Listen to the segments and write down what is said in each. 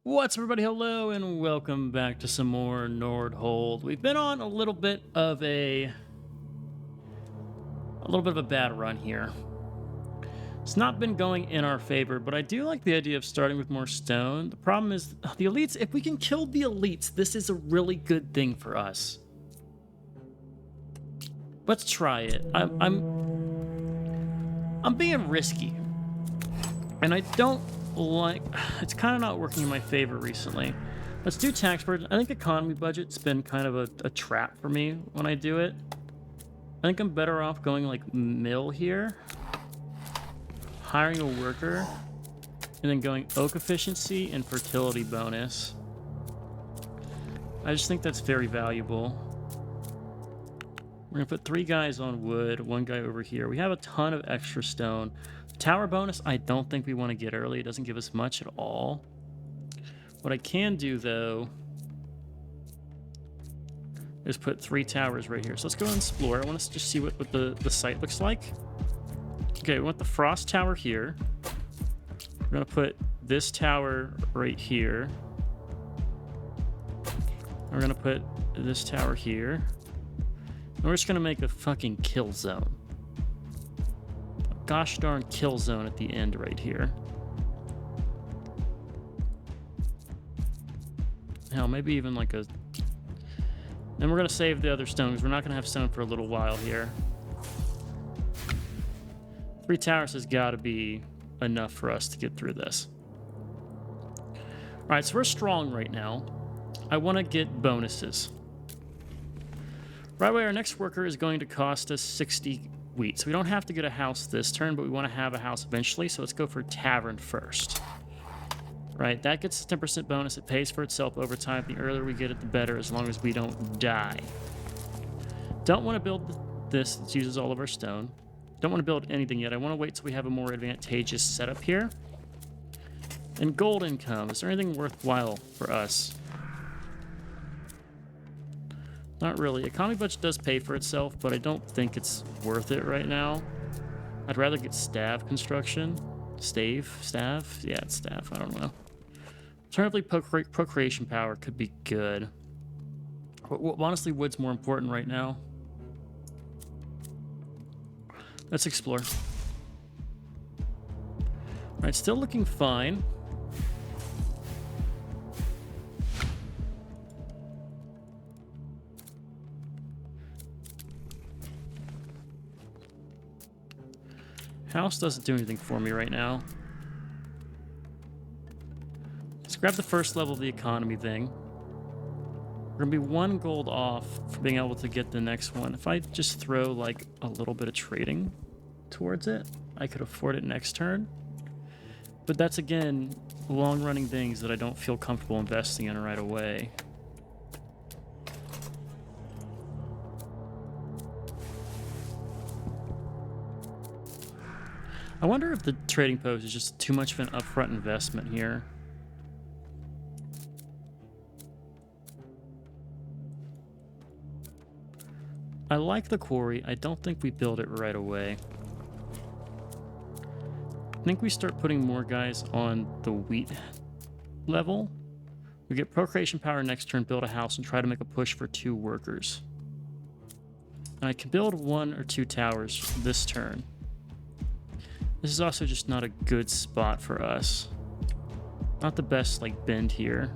What's up, everybody? Hello and welcome back to some more Nordhold. We've been on a little bit of a bad run here. It's not been going in our favor, but I do like the idea of starting with more stone. The problem is the elites. If we can kill the elites, this is a really good thing for us. Let's try it. I'm being risky, and I don't like, it's kind of not working in my favor recently. Let's do tax burden. I think economy budget's been kind of a trap for me when I do it. I think I'm better off going like mill here, hiring a worker, and then going oak efficiency and fertility bonus. I just think that's very valuable. We're gonna put 3 guys on wood, 1 guy over here. We have a ton of extra stone. Tower bonus, I don't think we want to get early. It doesn't give us much at all. What I can do, though, is put 3 towers right here. So let's go and explore. I want to just see what the site looks like. Okay, we want the frost tower here. We're going to put this tower right here. We're going to put this tower here. And we're just going to make a fucking kill zone. Gosh darn kill zone at the end right here. Hell, maybe even like a... And we're going to save the other stone because we're not going to have stone for a little while here. 3 towers has got to be enough for us to get through this. Alright, so we're strong right now. I want to get bonuses. Right away, our next worker is going to cost us 60 wheat. So we don't have to get a house this turn, but we want to have a house eventually. So let's go for tavern first. Right, that gets a 10% bonus. It pays for itself over time. The earlier we get it, the better, as long as we don't die. Don't want to build this. It uses all of our stone. Don't want to build anything yet. I want to wait till we have a more advantageous setup here. And gold income. Is there anything worthwhile for us? Not really. Economy budget does pay for itself, but I don't think it's worth it right now. I'd rather get staff construction. Staff? Yeah, it's staff. I don't know. Alternatively, procreation power could be good. Honestly, wood's more important right now. Let's explore. Alright, still looking fine. House doesn't do anything for me right now. Let's grab the first level of the economy thing. We're gonna be 1 gold off for being able to get the next one. If I just throw like a little bit of trading towards it, I could afford it next turn. But that's, again, long-running things that I don't feel comfortable investing in right away. I wonder if the trading post is just too much of an upfront investment here. I like the quarry. I don't think we build it right away. I think we start putting more guys on the wheat level. We get procreation power next turn, build a house, and try to make a push for 2 workers. And I can build 1 or 2 towers this turn. This is also just not a good spot for us. Not the best, like, bend here.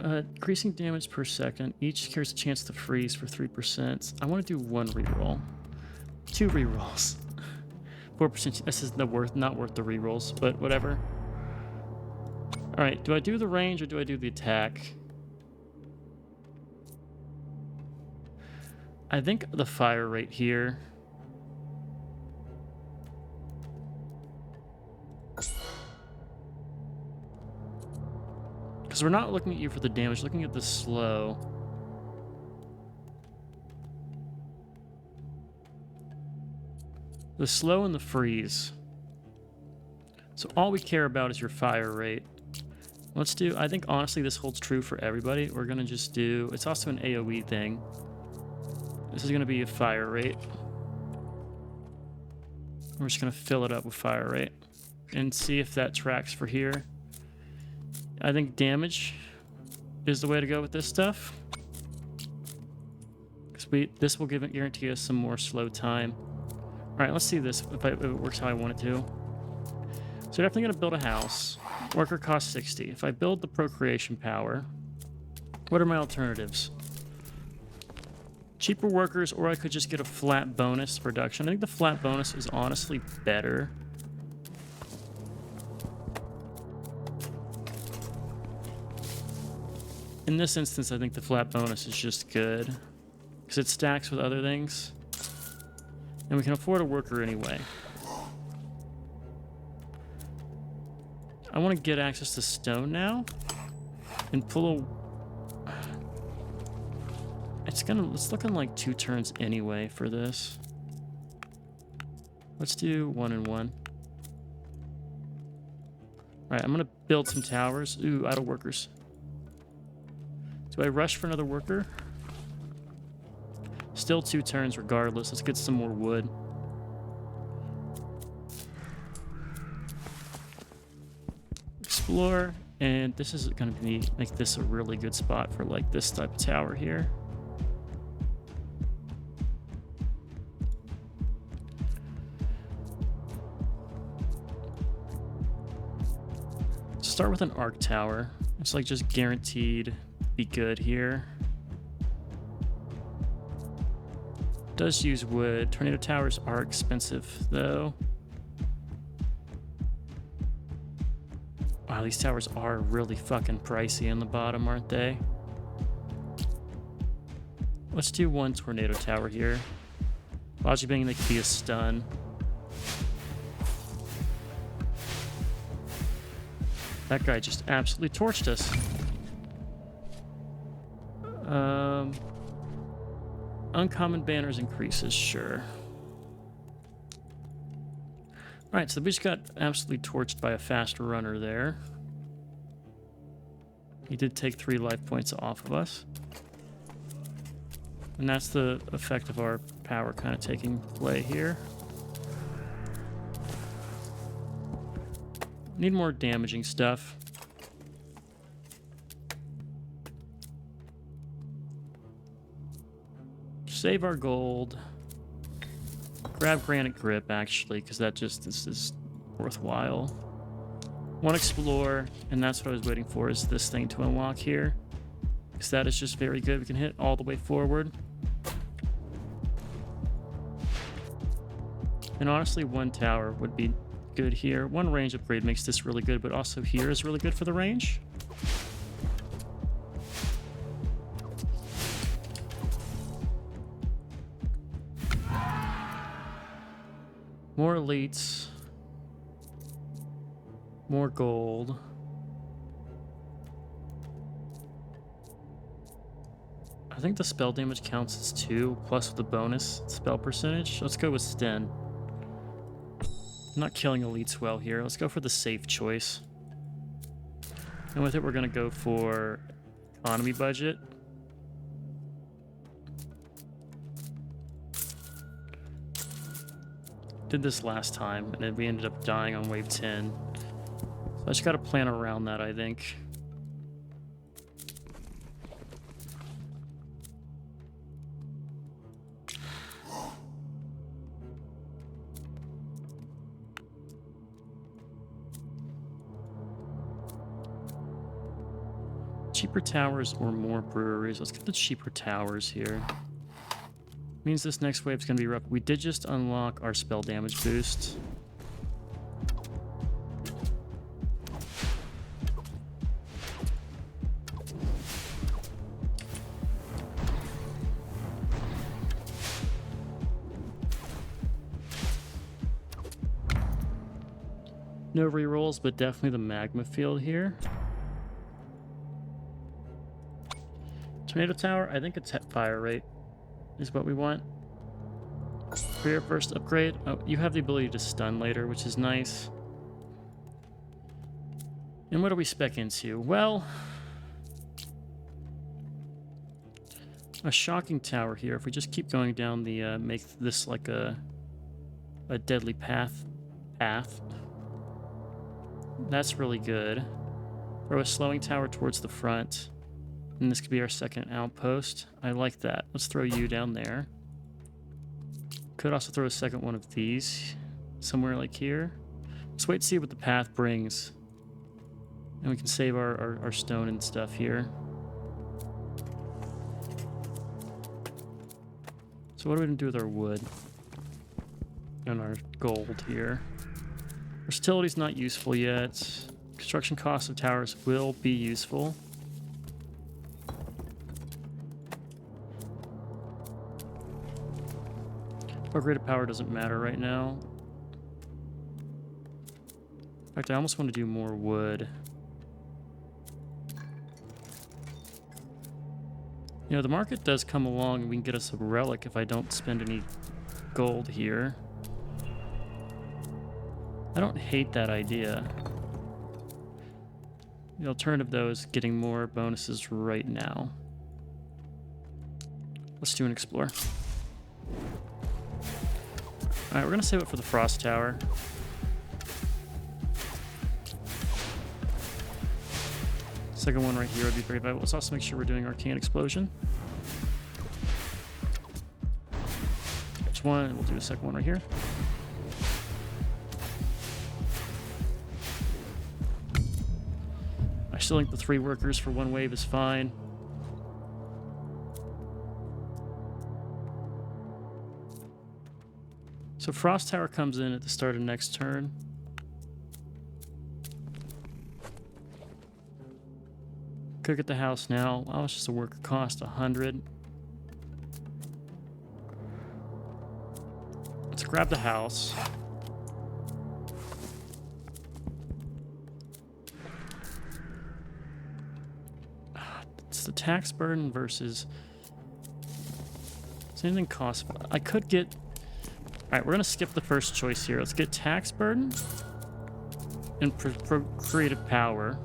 Increasing damage per second. Each carries a chance to freeze for 3%. I want to do 1 reroll. 2 rerolls. 4%. This is not worth the rerolls, but whatever. Alright, do I do the range or do I do the attack? I think the fire rate here. Because we're not looking at you for the damage, looking at the slow. The slow and the freeze. So all we care about is your fire rate. Let's do, I think honestly this holds true for everybody. We're going to just do, it's also an AoE thing. This is going to be a fire rate. We're just going to fill it up with fire rate and see if that tracks for here. I think damage is the way to go with this stuff. Because this will guarantee us some more slow time. All right, let's see this if it works how I want it to. So definitely going to build a house. Worker cost 60. If I build the procreation power, what are my alternatives? Cheaper workers, or I could just get a flat bonus production. I think the flat bonus is honestly better. In this instance, I think the flat bonus is just good because it stacks with other things. And we can afford a worker anyway. I want to get access to stone now and pull a... It's looking like 2 turns anyway for this. Let's do 1 and 1. Alright, I'm gonna build some towers. Ooh, out of workers. Do I rush for another worker? Still 2 turns regardless. Let's get some more wood. Explore, and this is gonna make this a really good spot for like this type of tower here. Start with an arc tower. It's like just guaranteed be good here. Does use wood. Tornado towers are expensive though. Wow, these towers are really fucking pricey in the bottom, aren't they? Let's do 1 tornado tower here. Logic being they could be a stun. That guy just absolutely torched us. Uncommon banners increases, sure. Alright, so we just got absolutely torched by a fast runner there. He did take 3 life points off of us. And that's the effect of our power kind of taking play here. Need more damaging stuff. Save our gold. Grab granite grip, actually, because this is worthwhile. 1 explore, and that's what I was waiting for, is this thing to unlock here. Because that is just very good. We can hit all the way forward. And honestly, 1 tower would be good here. 1 range upgrade makes this really good, but also here is really good for the range. More elites. More gold. I think the spell damage counts as 2, plus the bonus spell percentage. Let's go with Sten. Not killing elites well here. Let's go for the safe choice. And with it, we're going to go for economy budget. Did this last time, and then we ended up dying on wave 10. So I just got to plan around that, I think. Cheaper towers or more breweries. Let's get the cheaper towers here. Means this next wave's gonna be rough. We did just unlock our spell damage boost. No rerolls, but definitely the magma field here. Tornado tower, I think it's fire rate is what we want. For your first upgrade, oh, you have the ability to stun later, which is nice. And what do we spec into? Well, a shocking tower here. If we just keep going down the, make this like a a deadly path. That's really good. Throw a slowing tower towards the front. And this could be our second outpost. I like that. Let's throw you down there. Could also throw a second one of these somewhere like here. Let's wait to see what the path brings. And we can save our stone and stuff here. So what are we going to do with our wood? And our gold here. Versatility's not useful yet. Construction costs of towers will be useful. Upgraded power doesn't matter right now. In fact, I almost want to do more wood. You know, the market does come along and we can get us a relic if I don't spend any gold here. I don't hate that idea. The alternative, though, is getting more bonuses right now. Let's do an explore. Alright, we're going to save it for the Frost Tower. Second one right here would be very valuable. Let's also make sure we're doing Arcane Explosion. There's one, we'll do a second one right here. I still think the 3 workers for 1 wave is fine. So Frost Tower comes in at the start of next turn. Could get the house now. Oh, it's just a worker cost 100. Let's grab the house. It's the tax burden versus... Does anything cost... I could get... Alright, we're going to skip the first choice here. Let's get tax burden and creative power.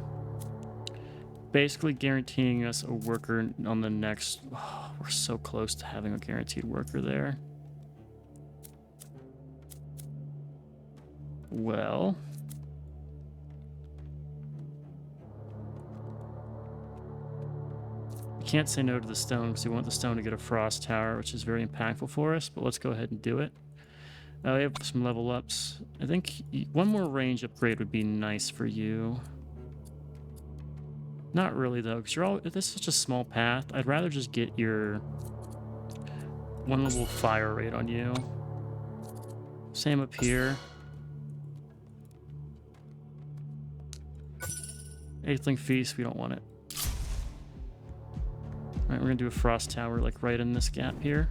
Basically guaranteeing us a worker on the next... Oh, we're so close to having a guaranteed worker there. Well... We can't say no to the stone because we want the stone to get a Frost Tower, which is very impactful for us, but let's go ahead and do it. We have some level ups. I think one more range upgrade would be nice for you. Not really, though, because you're all... This is such a small path. I'd rather just get your 1 level fire rate on you. Same up here. Eighthling Feast, we don't want it. Alright, we're going to do a Frost Tower, like, right in this gap here.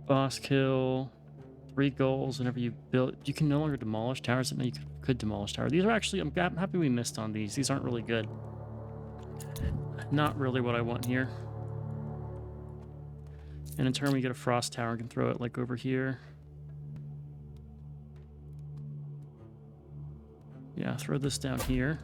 Boss kill, 3 goals whenever you build. You can no longer demolish towers. No, you could demolish towers. These are actually, I'm happy we missed on these. These aren't really good. Not really what I want here. And in turn, we get a Frost Tower and can throw it like over here. Yeah, throw this down here.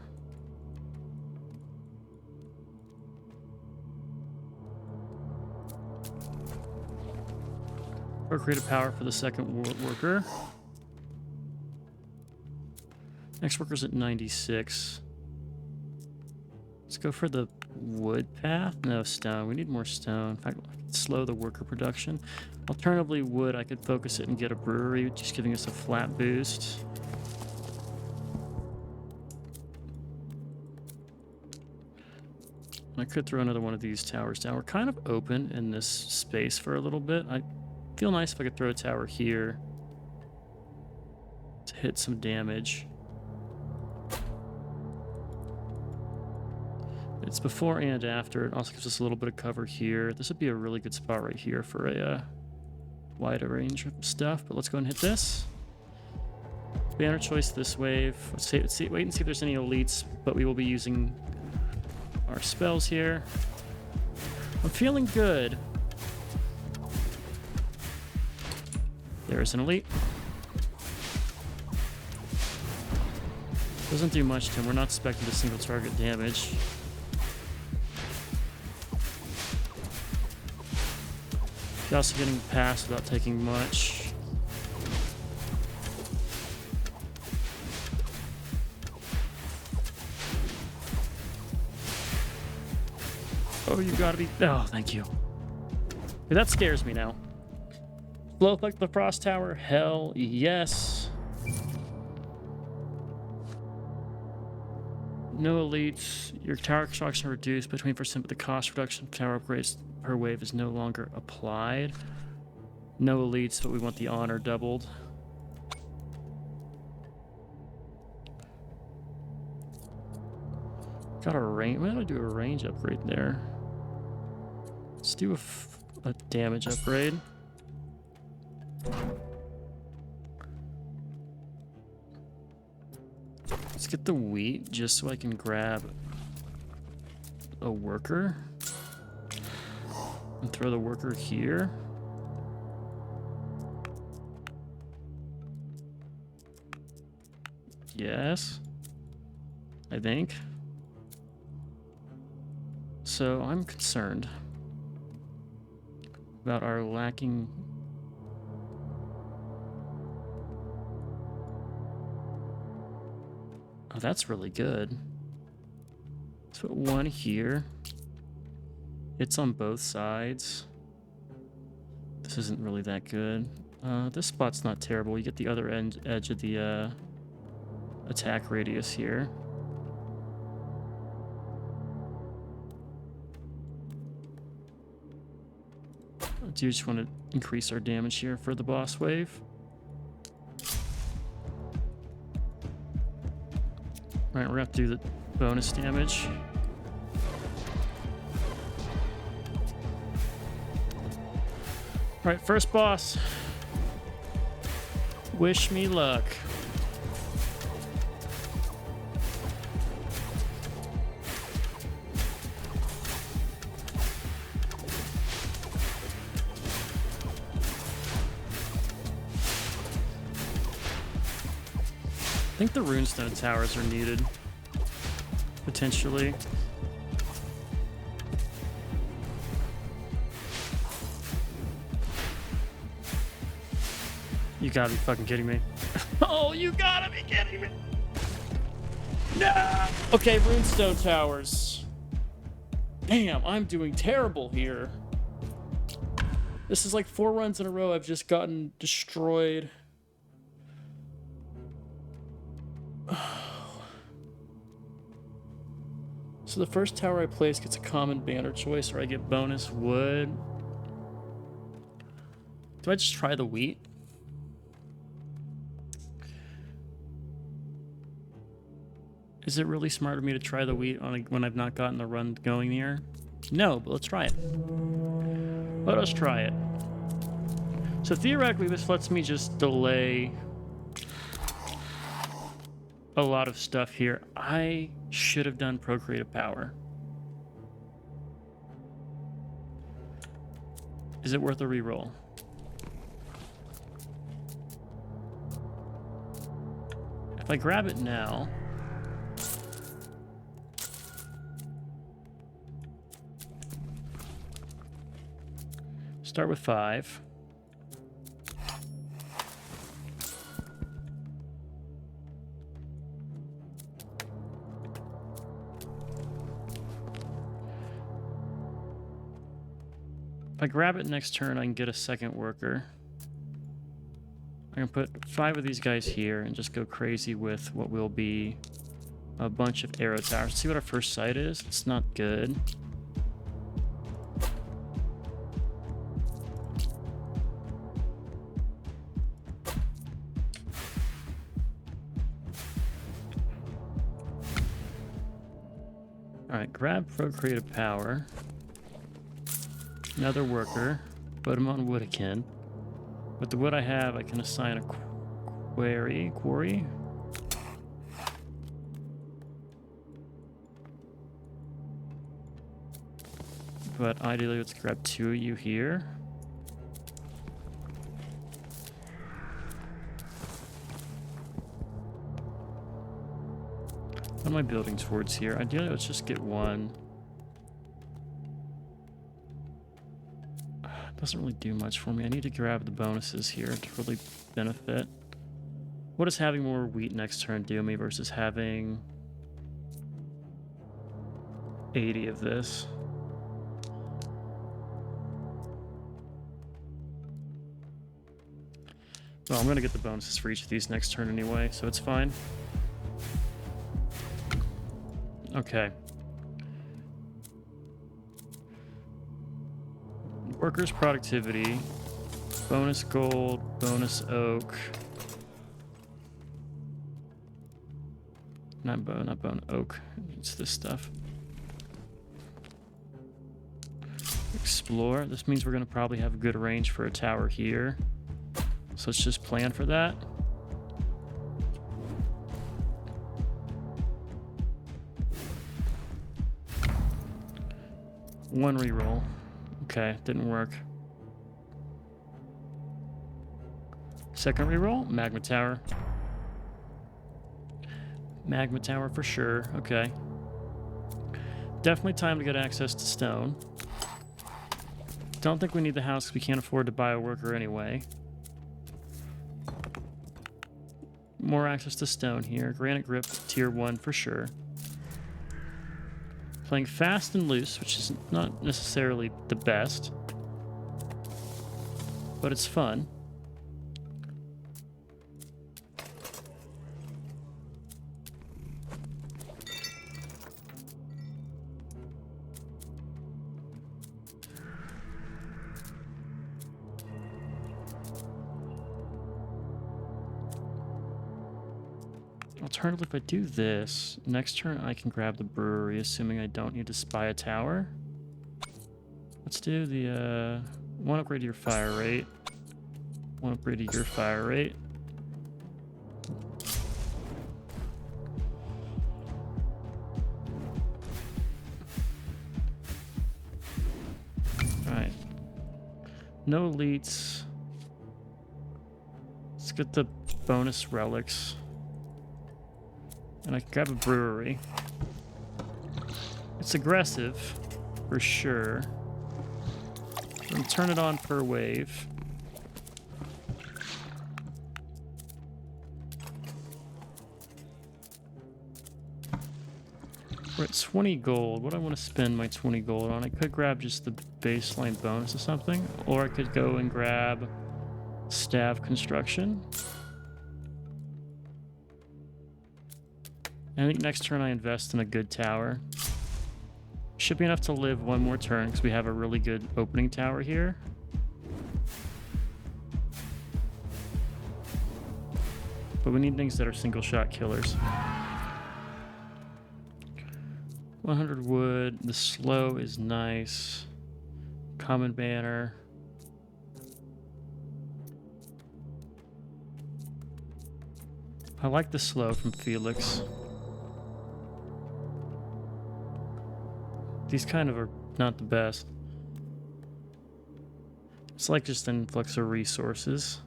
Or create a power for the second worker. Next worker's at 96. Let's go for the wood path. No, stone. We need more stone. In fact, I could slow the worker production. Alternatively, wood, I could focus it and get a brewery, just giving us a flat boost. I could throw another one of these towers down. We're kind of open in this space for a little bit. I feel nice if I could throw a tower here to hit some damage. It's before and after. It also gives us a little bit of cover here. This would be a really good spot right here for a wider range of stuff, but let's go and hit this. Banner choice this wave. Let's see, wait and see if there's any elites, but we will be using our spells here. I'm feeling good. There's an elite. Doesn't do much to him. We're not expecting a single target damage. He's also getting past without taking much. Oh, you gotta be... Oh, thank you. That scares me now. Blow up like the Frost Tower? Hell yes. No elites. Your tower construction reduced between %, but the cost reduction of tower upgrades per wave is no longer applied. No elites, but we want the honor doubled. Got a range. Why don't I do a range upgrade there? Let's do a damage upgrade. Let's get the wheat just so I can grab a worker and throw the worker here. Yes, I think. So I'm concerned about our lacking. Oh, that's really good. Let's put one here. It's on both sides. This isn't really that good. This spot's not terrible. You get the other edge of the attack radius here. I do just want to increase our damage here for the boss wave. Alright, we're gonna have to do the bonus damage. Alright, first boss. Wish me luck. I think the runestone towers are needed, potentially. You gotta be fucking kidding me. Oh, you gotta be kidding me. No! Okay, runestone towers. Damn, I'm doing terrible here. This is like 4 runs in a row I've just gotten destroyed. So the first tower I place gets a common banner choice, or I get bonus wood. Do I just try the wheat? Is it really smart of me to try the wheat when I've not gotten the run going here? No, but let's try it. Let us try it. So theoretically, this lets me just delay a lot of stuff here. I should have done procreative power. Is it worth a reroll? If I grab it now, start with 5. If I grab it next turn, I can get a second worker. I'm gonna put 5 of these guys here and just go crazy with what will be a bunch of arrow towers. See what our first sight is? It's not good. Alright, grab procreative power. Another worker. Put him on wood again. With the wood I have, I can assign a quarry. But ideally, let's grab 2 of you here. What am I building towards here? Ideally, let's just get 1. Doesn't really do much for me. I need to grab the bonuses here to really benefit. What does having more wheat next turn do me versus having 80 of this? Well, I'm going to get the bonuses for each of these next turn anyway, so it's fine. Okay. Workers' productivity, bonus gold, bonus oak. Not bone, oak. It's this stuff. Explore. This means we're going to probably have a good range for a tower here. So let's just plan for that. One reroll. Okay, didn't work. Second reroll, magma tower. Magma tower for sure. Okay. Definitely time to get access to stone. Don't think we need the house because we can't afford to buy a worker anyway. More access to stone here. Granite grip, tier 1 for sure. Playing fast and loose, which is not necessarily the best, but it's fun. Alternatively, if I do this, next turn I can grab the brewery, assuming I don't need to spy a tower. Let's do the, 1 upgrade to your fire rate. 1 upgrade to your fire rate. Alright. No elites. Let's get the bonus relics. And I can grab a brewery. It's aggressive, for sure. I'm gonna turn it on per wave. We're at 20 gold. What do I want to spend my 20 gold on? I could grab just the baseline bonus or something, or I could go and grab staff construction. I think next turn I invest in a good tower. Should be enough to live 1 more turn because we have a really good opening tower here. But we need things that are single shot killers. 100 wood. The slow is nice. Common banner. I like the slow from Felix. These kind of are not the best. It's like just an influx of resources.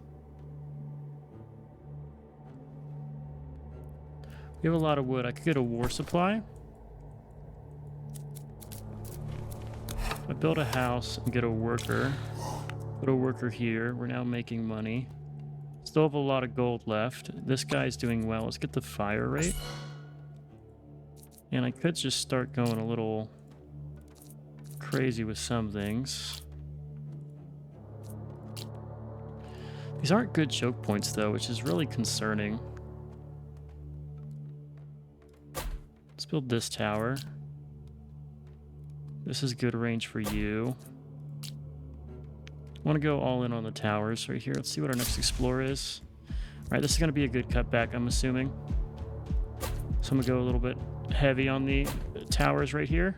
We have a lot of wood. I could get a war supply. I build a house and get a worker. Put a worker here. We're now making money. Still have a lot of gold left. This guy's doing well. Let's get the fire rate. And I could just start going a little crazy with some things. These aren't good choke points though, which is really concerning. Let's build this tower. This is good range for you. I want to go all in on the towers right here. Let's see what our next explore is. Alright, this is going to be a good cutback, I'm assuming. So I'm going to go a little bit heavy on the towers right here.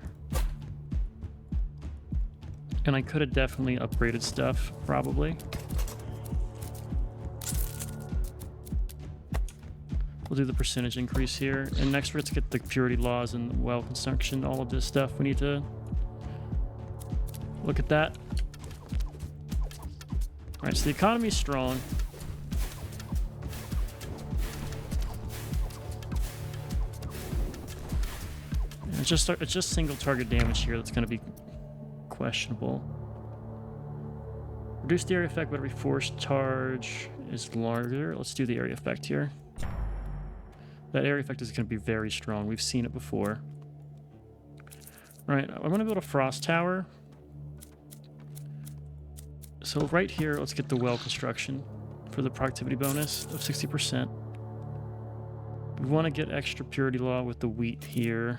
And I could have definitely upgraded stuff, probably. We'll do the percentage increase here. And next, let's get the purity laws and well construction, all of this stuff. We need to look at that. All right, so the economy is strong. And it's just single target damage here that's going to be questionable. Reduce the area effect, but every force charge is larger. Let's do the area effect here. That area effect is going to be very strong. We've seen it before. All right, I'm going to build a frost tower. So right here, let's get the well construction for the productivity bonus of 60%. We want to get extra purity law with the wheat here.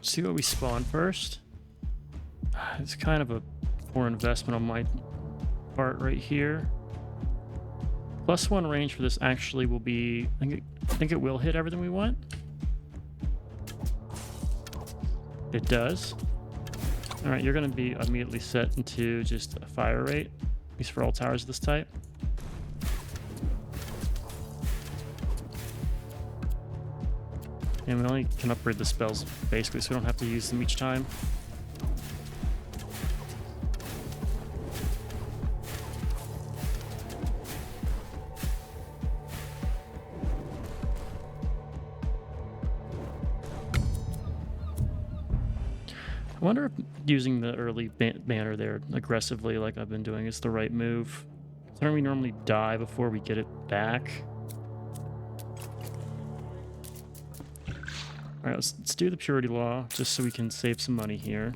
See what we spawn first. It's kind of a poor investment on my part right here. +1 range for this actually will be, I think it will hit everything we want. It does. All right, you're going to be immediately set into just a fire rate, at least for all towers of this type. And we only can upgrade the spells basically, so we don't have to use them each time. I wonder if using the early banner there aggressively like I've been doing is the right move. Don't we normally die before we get it back? All right, let's do the purity law just so we can save some money here.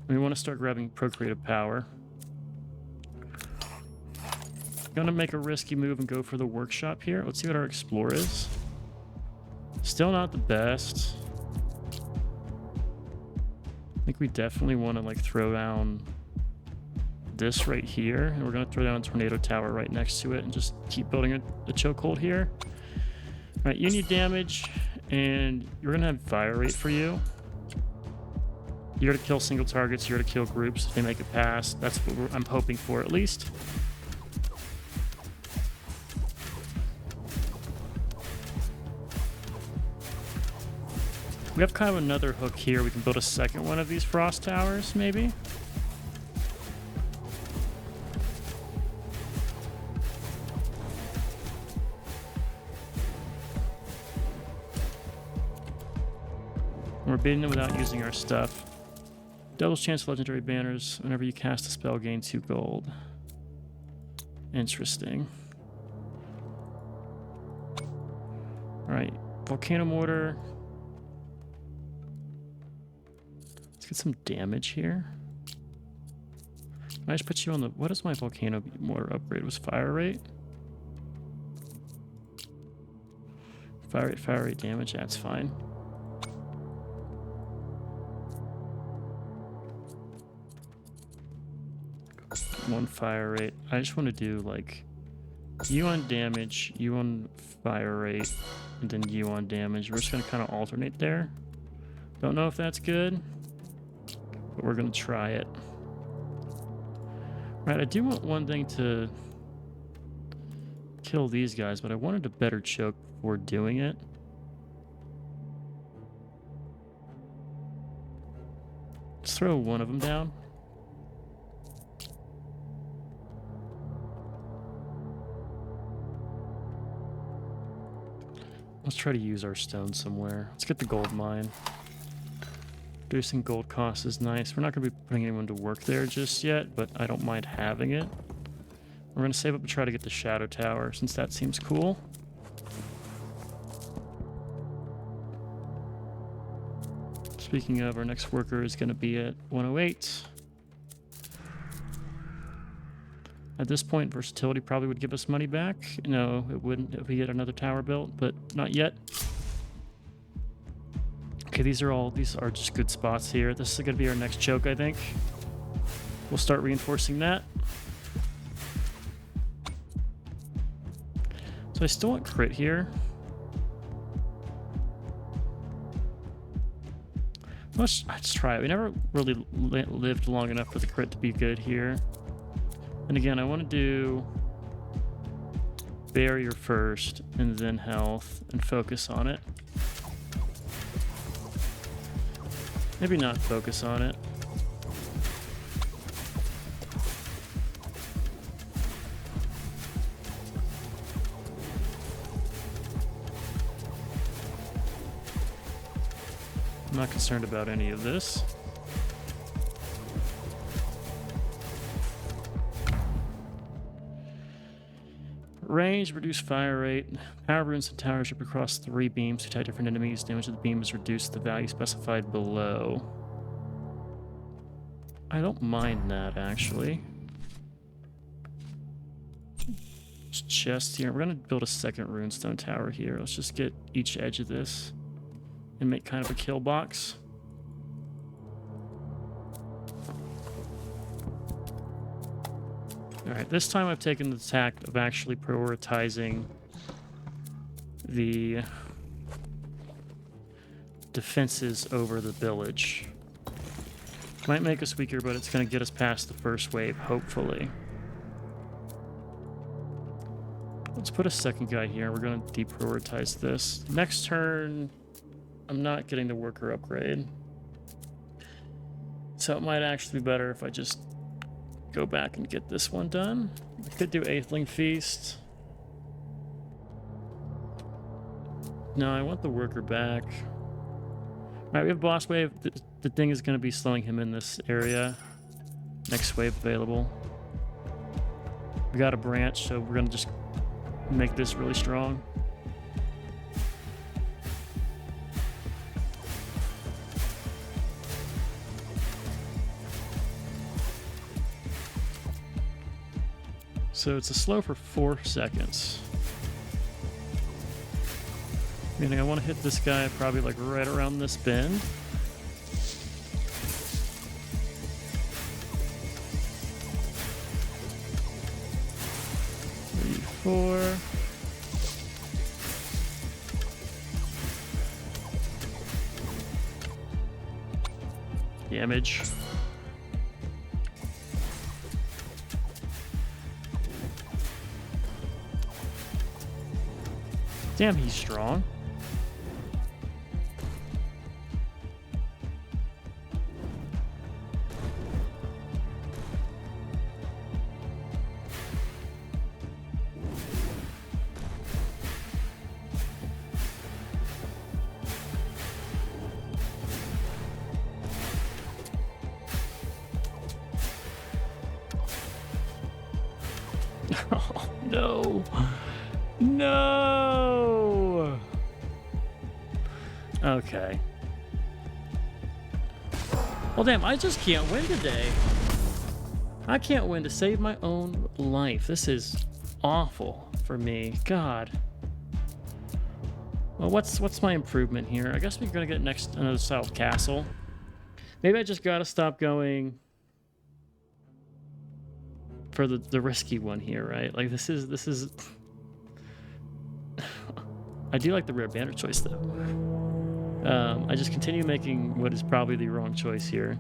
We want to start grabbing procreative power. Gonna make a risky move and go for the workshop here. Let's see what our explore is. Still not the best. I think we definitely want to like throw down this right here, and we're gonna throw down a tornado tower right next to it and just keep building a chokehold here. All right, you need damage. And you're going to have fire rate for you. You're to kill single targets. You're to kill groups if they make it past. That's what I'm hoping for, at least. We have kind of another hook here. We can build a second one of these frost towers, maybe. We're beating them without using our stuff. Doubles chance of legendary banners. Whenever you cast a spell, gain 2 gold. Interesting. Alright, volcano mortar. Let's get some damage here. Can I just put you on the... What is my volcano mortar upgrade? Was fire rate? Fire rate damage, that's fine. One fire rate. I just want to do like you on damage, you on fire rate, and then you on damage. We're just going to kind of alternate there. Don't know if that's good, but we're going to try it. Right, I do want one thing to kill these guys, but I wanted a better choke before doing it. Let's throw one of them down. Let's try to use our stone somewhere. Let's get the gold mine. Reducing gold cost is nice. We're not going to be putting anyone to work there just yet, but I don't mind having it. We're going to save up and try to get the shadow tower, since that seems cool. Speaking of, our next worker is going to be at 108. At this point, versatility probably would give us money back. No, it wouldn't if we get another tower built, but not yet. Okay, these are just good spots here. This is going to be our next choke, I think. We'll start reinforcing that. So I still want crit here. Let's try it. We never really lived long enough for the crit to be good here. And again, I want to do barrier first and then health and focus on it. Maybe not focus on it. I'm not concerned about any of this. Range, reduce fire rate. Power runes and towers ship across 3 beams to attack different enemies. Damage of the beam is reduced to the value specified below. I don't mind that, actually. There's chest here. We're going to build a second runestone tower here. Let's just get each edge of this and make kind of a kill box. Alright, this time I've taken the tack of actually prioritizing the defenses over the village. Might make us weaker, but it's going to get us past the first wave, hopefully. Let's put a second guy here. We're going to deprioritize this. Next turn, I'm not getting the worker upgrade. So it might actually be better if I just go back and get this one done. I could do Aethling Feast. No, I want the worker back. Alright, we have boss wave. The thing is going to be slowing him in this area. Next wave available. We got a branch, so we're going to just make this really strong. So it's a slow for 4 seconds. Meaning I want to hit this guy probably like right around this bend. Three, 4. Damage. Damn, he's strong. Oh, no. No! Okay. Well, damn, I just can't win today. I can't win to save my own life. This is awful for me. God. Well, what's my improvement here? I guess we're gonna get next another South Castle. Maybe I just gotta stop going for the risky one here, right? Like this is I do like the rare banner choice though. I just continue making what is probably the wrong choice here.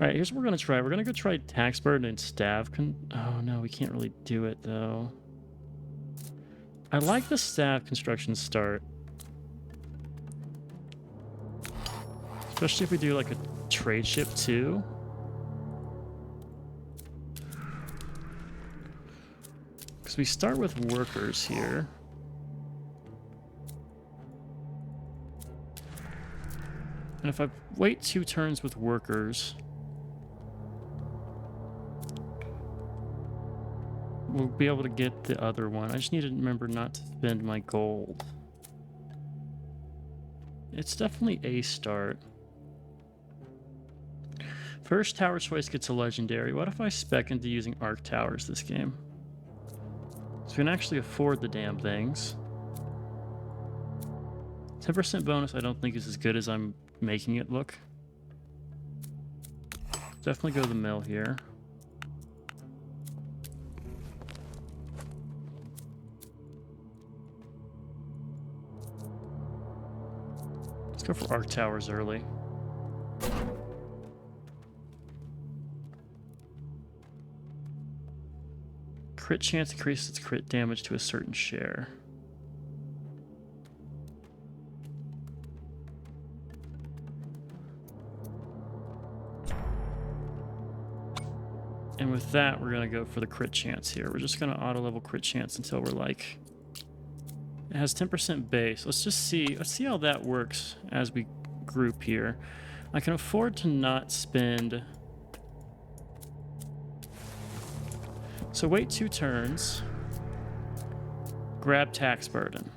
All right, here's what we're gonna try. We're gonna go try Tax Burden and Staff. Oh no, we can't really do it though. I like the staff construction start, especially if we do like a trade ship too. Because we start with workers here. And if I wait 2 turns with workers, we'll be able to get the other one. I just need to remember not to spend my gold. It's definitely a start. First tower choice gets a legendary. What if I spec into using arc towers this game? So we can actually afford the damn things. 10% bonus I don't think is as good as I'm making it look. Definitely go the mill here. Let's go for arc towers early. Crit chance increases its crit damage to a certain share. And with that, we're going to go for the crit chance here. We're just going to auto-level crit chance until we're like... It has 10% base. Let's see how that works as we group here. I can afford to not spend... So wait 2 turns. Grab tax burden.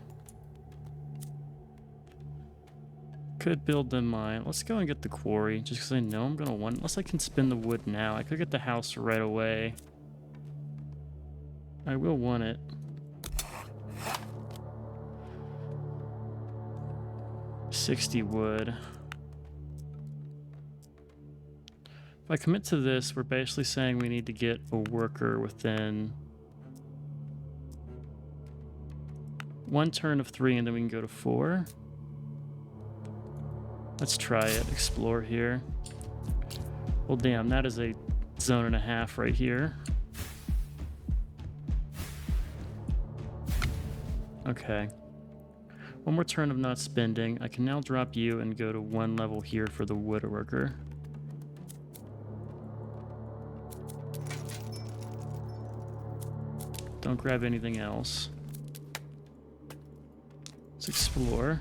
Could build the mine. Let's go and get the quarry, just because I know I'm going to want... Unless I can spin the wood now. I could get the house right away. I will want it. $60 wood. If I commit to this, we're basically saying we need to get a worker within 1 turn of 3, and then we can go to 4. Let's try it. Explore here. Well, damn, that is a 1.5 zones right here. Okay. 1 more turn of not spending. I can now drop you and go to 1 level here for the woodworker. Don't grab anything else. Let's explore.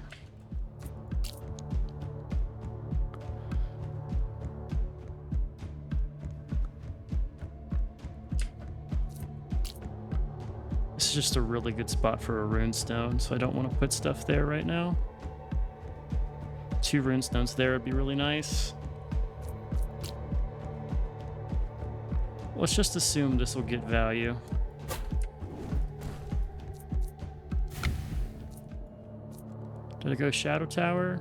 This is just a really good spot for a runestone, so I don't want to put stuff there right now. 2 runestones there would be really nice. Let's just assume this will get value. Did I go Shadow Tower?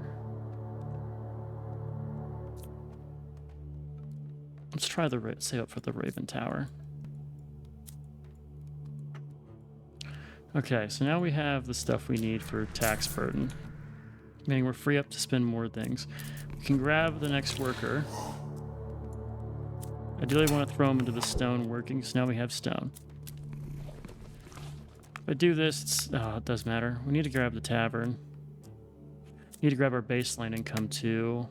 Let's try the save up for the Raven Tower. Okay, so now we have the stuff we need for tax burden, meaning we're free up to spend more things. We can grab the next worker. Ideally, I want to throw him into the stone working, so now we have stone. If I do this, it does matter. We need to grab the tavern. Need to grab our baseline income too.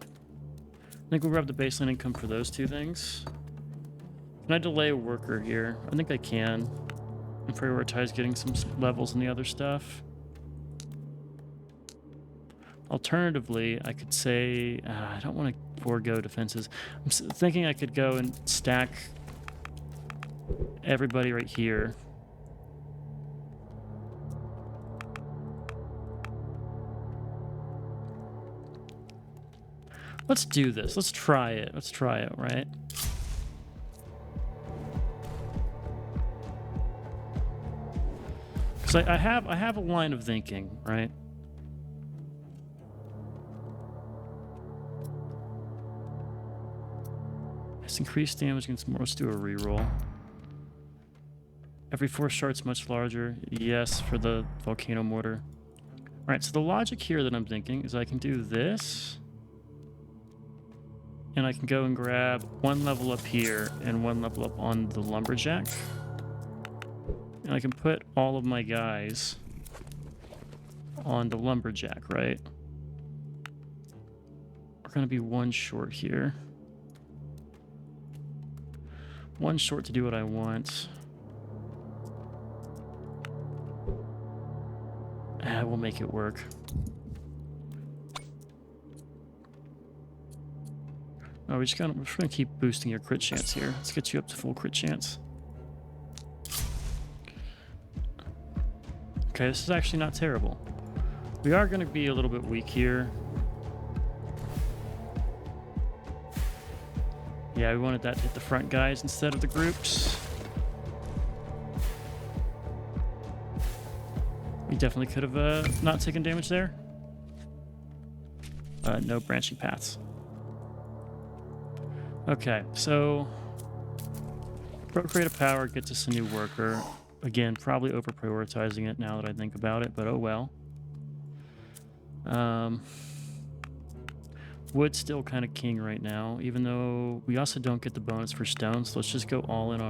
I think we'll grab the baseline income for those 2 things. Can I delay a worker here? I think I can. And prioritize getting some levels in the other stuff. Alternatively, I could say... I don't want to forego defenses. I'm thinking I could go and stack everybody right here. Let's do this. Let's try it. Let's try it, right? Because I have a line of thinking, right? It's increased damage against more. Let's do a reroll. Every 4 shards much larger. Yes, for the volcano mortar. All right, so the logic here that I'm thinking is I can do this. And I can go and grab 1 level up here and 1 level up on the lumberjack. And I can put all of my guys on the lumberjack, right? We're going to be 1 short here. 1 short to do what I want. We'll make it work. Oh, we're just gonna keep boosting your crit chance here. Let's get you up to full crit chance. Okay, this is actually not terrible. We are going to be a little bit weak here. Yeah, we wanted that to hit the front guys instead of the groups. We definitely could have not taken damage there. No branching paths. Okay, so procreate a power gets us a new worker. Again, probably over prioritizing it now that I think about it, but oh well. Wood's still kind of king right now, even though we also don't get the bonus for stone, so let's just go all in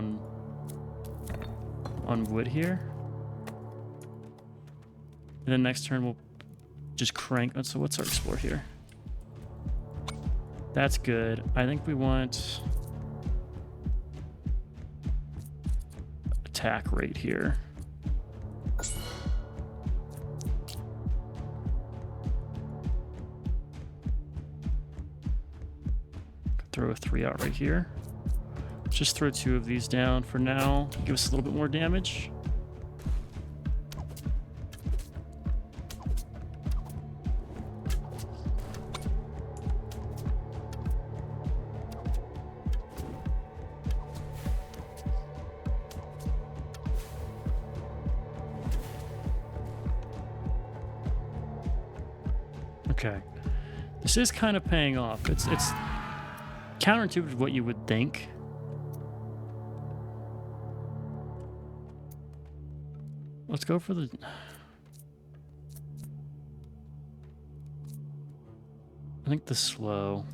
on wood here. And then next turn we'll just crank. So what's our explore here? That's good. I think we want attack rate here. Throw a 3 out right here. Just throw 2 of these down for now. Give us a little bit more damage. Okay. This is kind of paying off. It's counterintuitive to what you would think. Let's go for the... I think the slow.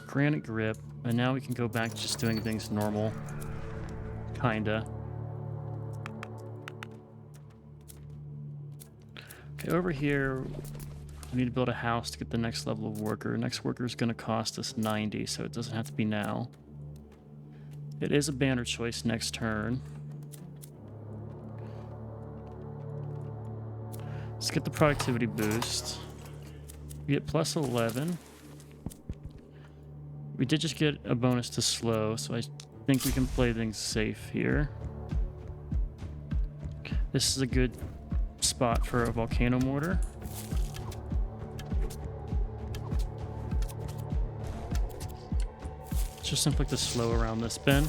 Granite grip. And now we can go back to just doing things normal. Kinda. Okay, over here... We need to build a house to get the next level of worker. Next worker is going to cost us 90, so it doesn't have to be now. It is a banner choice next turn. Let's get the productivity boost. We get plus 11. We did just get a bonus to slow, so I think we can play things safe here. This is a good spot for a volcano mortar. Just simply to slow around this bin.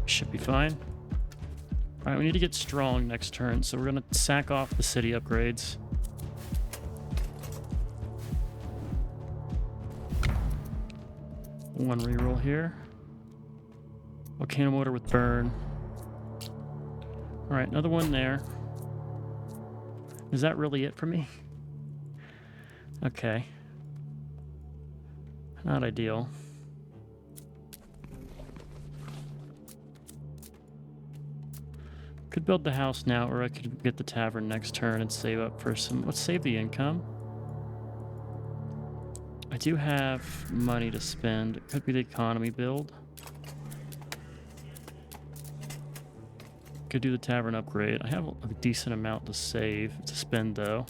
Should be fine. Alright, we need to get strong next turn, so we're going to sack off the city upgrades. One reroll here. Volcano mortar with burn. Alright, another one there. Is that really it for me? Okay. Not ideal. Could build the house now, or I could get the tavern next turn and save up for some... Let's save the income. I do have money to spend. It could be the economy build. Could do the tavern upgrade. I have a decent amount to save, to spend though.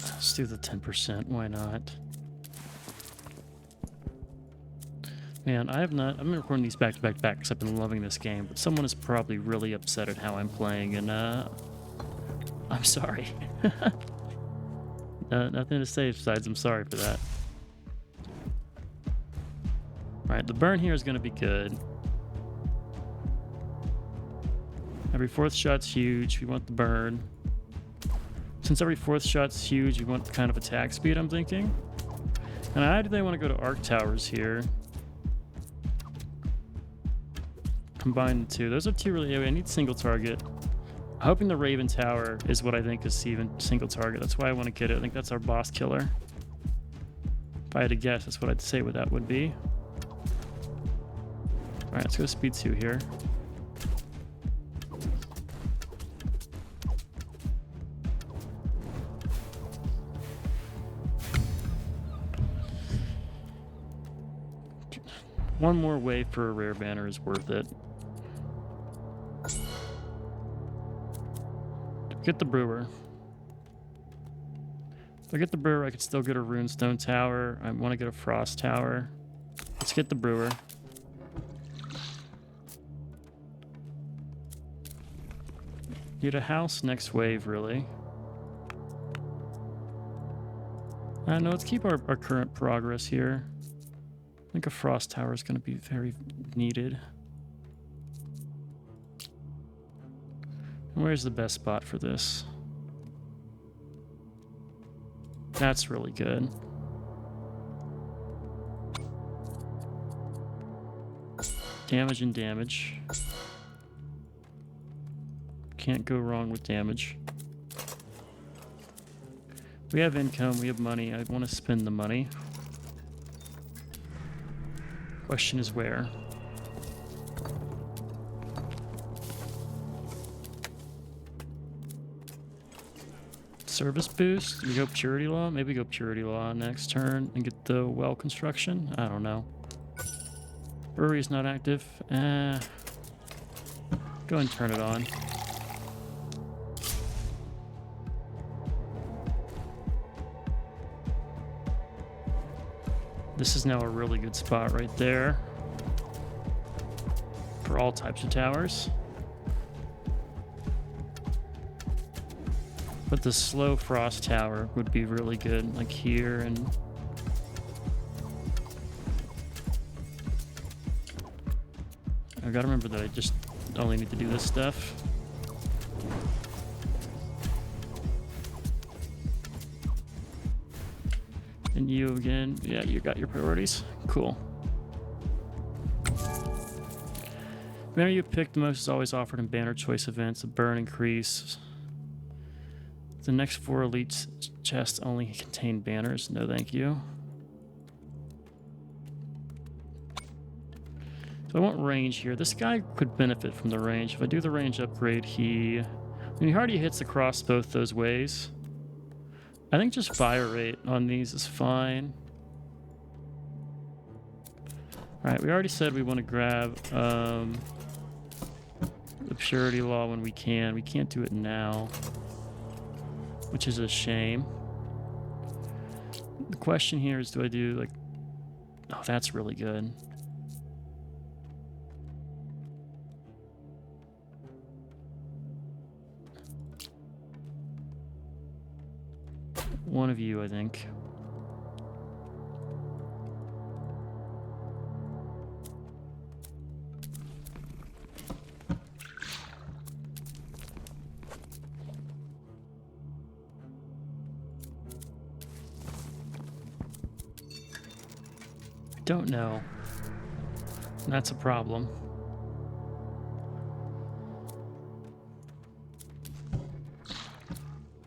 Let's do the 10%, why not? Man, I'm recording these back to back to back because I've been loving this game, but someone is probably really upset at how I'm playing, and I'm sorry. Nothing to say besides I'm sorry for that. Alright, the burn here is going to be good. Every 4th shot's huge. We want the burn. Since every 4th shot's huge, we want kind of attack speed, I'm thinking. And I do want to go to arc towers here. Combine the two. Those are two really... I need single target. Hoping the Raven Tower is what I think is even single target. That's why I want to get it. I think that's our boss killer. If I had to guess, that's what I'd say what that would be. Alright, let's go speed 2 here. One more wave for a rare banner is worth it. Get the brewer. If I get the brewer, I could still get a runestone tower. I want to get a frost tower. Let's get the brewer. Need a house next wave, really. No, let's keep our current progress here. think a frost tower is going to be very needed. Where's the best spot for this? That's really good. Damage and damage. Can't go wrong with damage. We have income, we have money. I want to spend the money. Question is where? Service boost? We go purity law? Maybe go purity law next turn and get the well construction? I don't know. Brewery is not active. Go and turn it on. This is now a really good spot right there for all types of towers. But the slow frost tower would be really good, like here and... I gotta remember that I just only need to do this stuff. And you again, yeah, you got your priorities. Cool. Banner you picked the most is always offered in banner choice events. A burn increase. The next 4 elite chests only contain banners. No, thank you. So I want range here. This guy could benefit from the range. If I do the range upgrade, he already hits across both those ways. I think just fire rate on these is fine. Alright, we already said we want to grab the purity law when we can. We can't do it now, which is a shame. The question here is, do I do like... Oh, that's really good. One of you, I think. I don't know. That's a problem.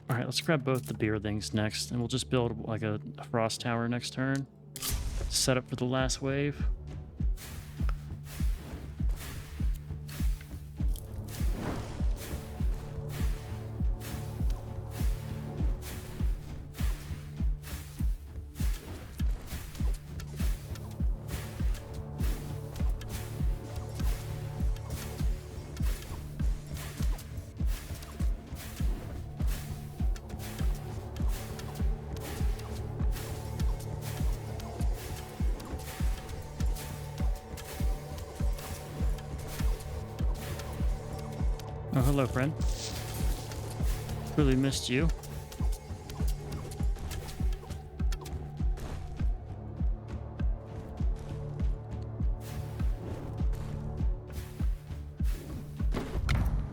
Alright, let's grab both the beer things next, and we'll just build like a frost tower next turn. Set up for the last wave. Oh, hello, friend. Really missed you.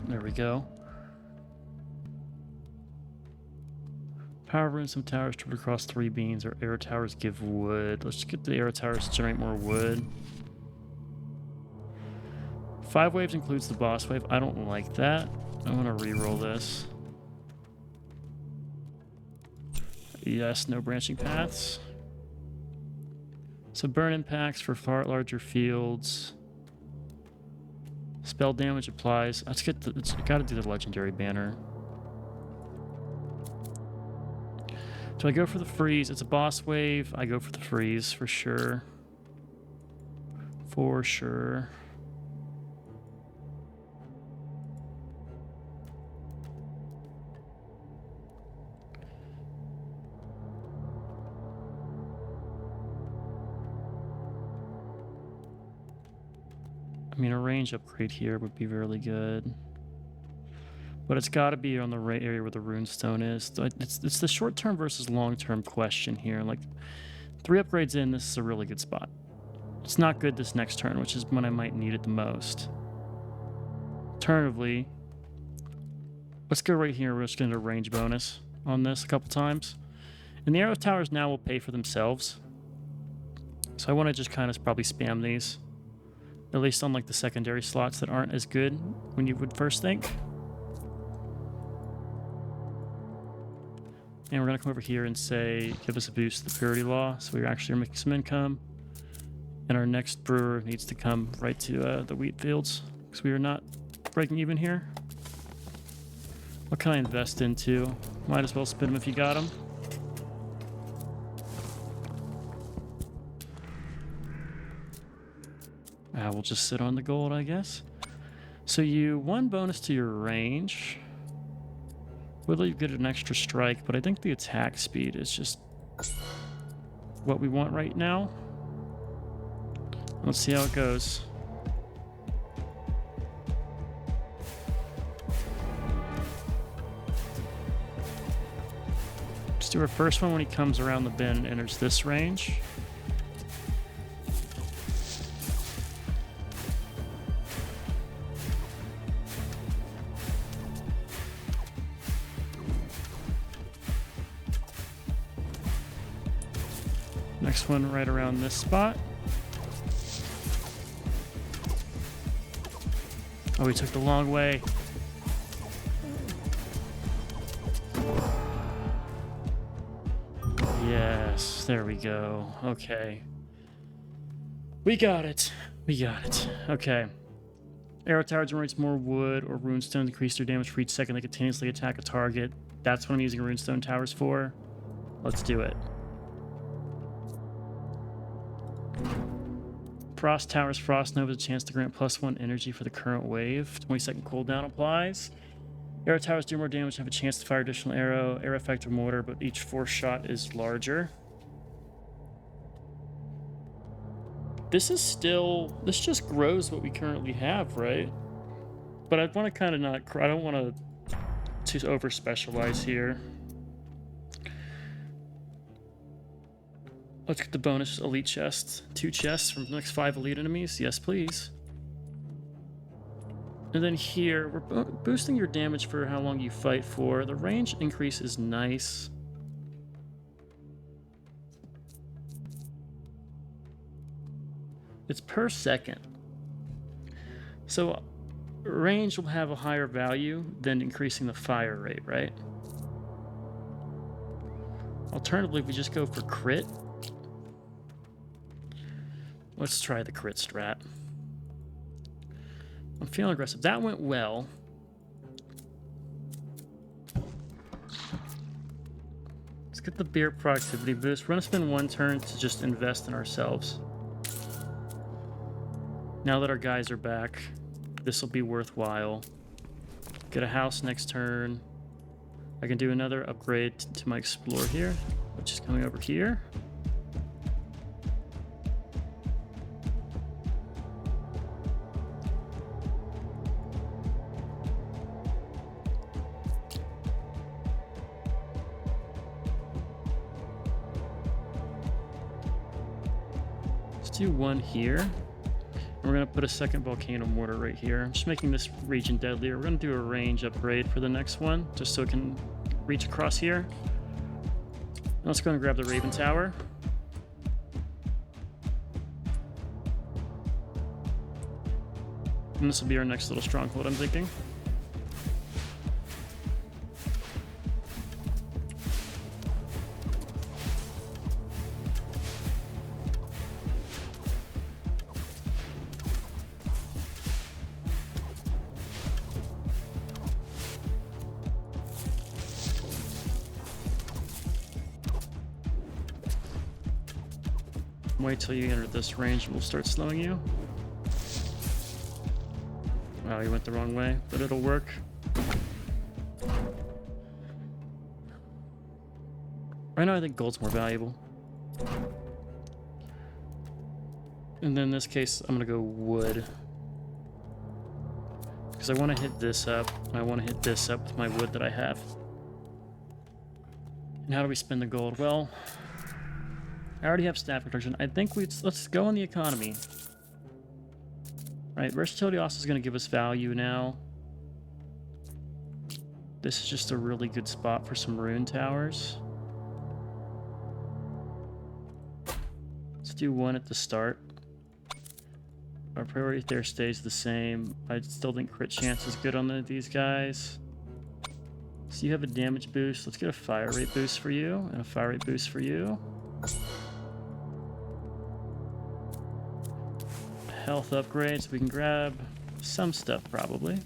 There we go. Power rune some towers to across 3 beams, or air towers give wood. Let's get the air towers to generate more wood. 5 waves includes the boss wave. I don't like that. I want to re-roll this. Yes, no branching paths. So burn impacts for far larger fields. Spell damage applies. Let's get the... Gotta do the legendary banner. Do I go for the freeze? It's a boss wave. I go for the freeze for sure. For sure. I mean, a range upgrade here would be really good. But it's got to be on the right area where the runestone is. It's the short-term versus long-term question here. Like, 3 upgrades in, this is a really good spot. It's not good this next turn, which is when I might need it the most. Alternatively, let's go right here. We're just going to range bonus on this a couple times. And the arrow towers now will pay for themselves. So I want to just kind of probably spam these. At least on like the secondary slots that aren't as good when you would first think. And we're going to come over here and say, give us a boost to the purity law. So we actually are making some income. And our next brewer needs to come right to the wheat fields because we are not breaking even here. What can I invest into? Might as well spin them if you got them. We'll just sit on the gold, I guess. So you 1 bonus to your range. Will you get an extra strike? But I think the attack speed is just what we want right now. Let's see how it goes. Let's do our first one when he comes around the bend and enters this range. Next one right around this spot. Oh, we took the long way. Yes, there we go. Okay. We got it. We got it. Okay. Arrow tower generates more wood or runestone, increase their damage for each second they continuously attack a target. That's what I'm using runestone towers for. Let's do it. Frost Towers Frost Nova, a chance to grant +1 energy for the current wave. 20-second cooldown applies. Arrow towers do more damage, have a chance to fire additional arrow, arrow effective mortar, but each force shot is larger. This is still, this just grows what we currently have, right? But I want to kind of not, I don't want to over specialize here. Let's get the bonus elite chest. 2 chests from the next 5 elite enemies. Yes, please. And then here, we're boosting your damage for how long you fight for. The range increase is nice. It's per second. So range will have a higher value than increasing the fire rate, right? Alternatively, if we just go for crit, let's try the crit strat. I'm feeling aggressive. That went well. Let's get the beer productivity boost. We're going to spend 1 turn to just invest in ourselves. Now that our guys are back, this will be worthwhile. Get a house next turn. I can do another upgrade to my Explorer here, which is coming over here. Do 1 here. And we're going to put a second volcano mortar right here. I'm just making this region deadlier. We're going to do a range upgrade for the next one, just so it can reach across here. Now let's go and grab the Raven Tower. And this will be our next little stronghold, I'm thinking. Wait till you enter this range and we'll start slowing you. Wow, you went the wrong way, but it'll work. Right now I think gold's more valuable. And then in this case, I'm gonna go wood. Because I want to hit this up, and I want to hit this up with my wood that I have. And how do we spend the gold? Well, I already have staff protection. I think let's go on the economy. Right, versatility also is going to give us value now. This is just a really good spot for some rune towers. Let's do one at the start. Our priority there stays the same. I still think crit chance is good on these guys. So you have a damage boost. Let's get a fire rate boost for you and a fire rate boost for you. Health upgrades. We can grab some stuff probably.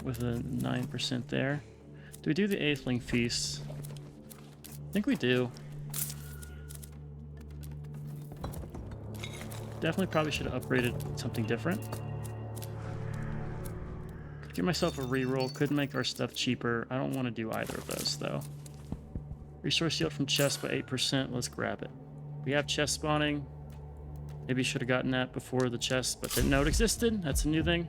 With a 9% there. Do we do the Aethling Feast? I think we do. Definitely probably should have upgraded something different. Could give myself a reroll. Could make our stuff cheaper. I don't want to do either of those though. Resource yield from chest by 8%. Let's grab it. We have chest spawning. Maybe should have gotten that before the chest, but didn't know it existed. That's a new thing.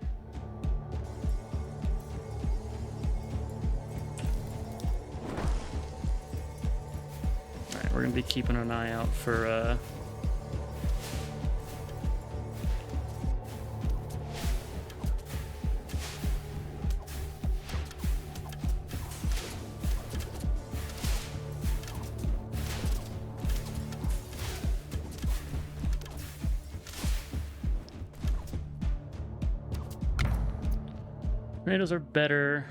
Alright, we're going to be keeping an eye out for tornadoes are better.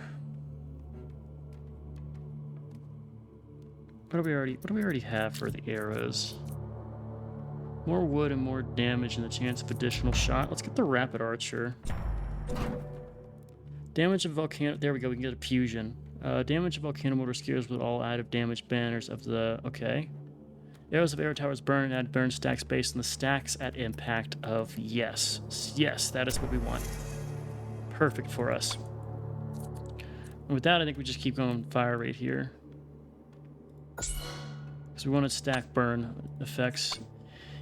What do we already have for the arrows? More wood and more damage and the chance of additional shot. Let's get the rapid archer. Damage of volcano. There we go. We can get a fusion. Damage of volcano mortar skewers with all added damage banners of the. Okay. Arrows of arrow towers burn and add burn stacks based on the stacks at impact of yes. Yes, that is what we want. Perfect for us. And with that, I think we just keep going fire rate here. Because we want to stack burn effects.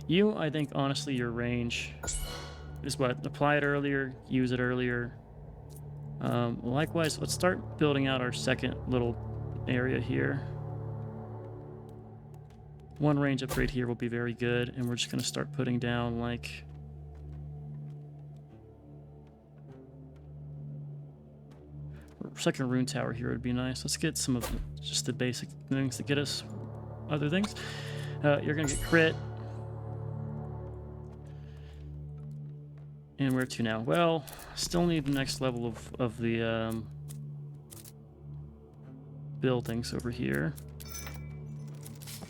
You, I think, honestly, your range is what? Apply it earlier, use it earlier. Likewise, let's start building out our second little area here. One range upgrade here will be very good, and we're just going to start putting down, like... second rune tower here would be nice. Let's get some of just the basic things to get us other things. You're gonna get crit. And where to now? Well, still need the next level of the buildings over here.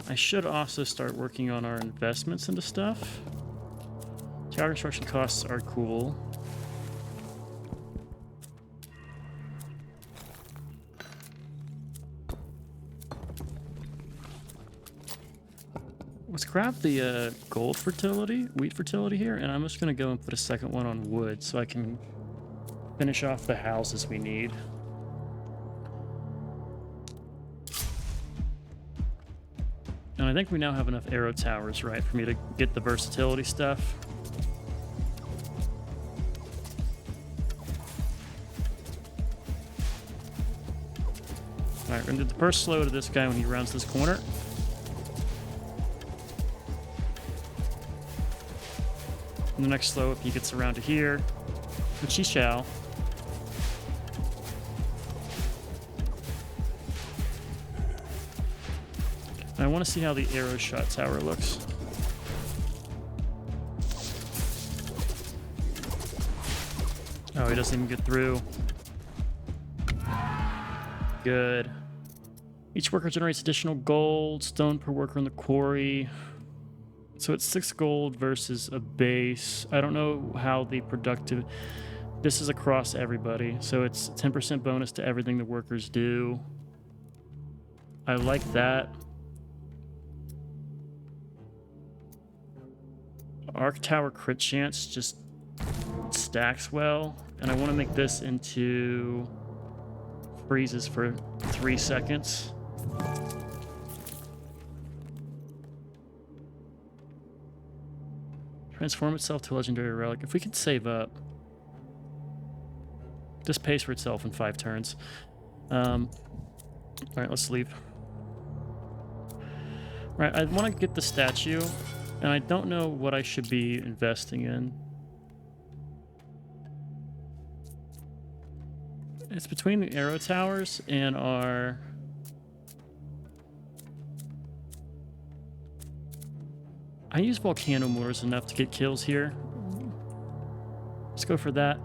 I should also start working on our investments into stuff. Tower construction costs are cool. Let's grab the gold fertility, wheat fertility here, and I'm just going to go and put a second one on wood so I can finish off the houses we need. And I think we now have enough arrow towers, right, for me to get the versatility stuff. Alright, we're going to do the first slow to this guy when he rounds this corner. And the next slow if he gets around to here, which he shall. And I want to see how the arrow shot tower looks. Oh, he doesn't even get through. Good. Each worker generates additional gold, stone per worker in the quarry. So it's 6 gold versus a base. I don't know how the productive... This is across everybody. So it's 10% bonus to everything the workers do. I like that. Arc Tower crit chance just stacks well. And I want to make this into freezes for 3 seconds. Transform itself to a legendary relic. If we can save up. This pays for itself in 5 turns. Alright, let's leave. Right, I want to get the statue, and I don't know what I should be investing in. It's between the arrow towers and our... I use volcano mortars enough to get kills here. Let's go for that.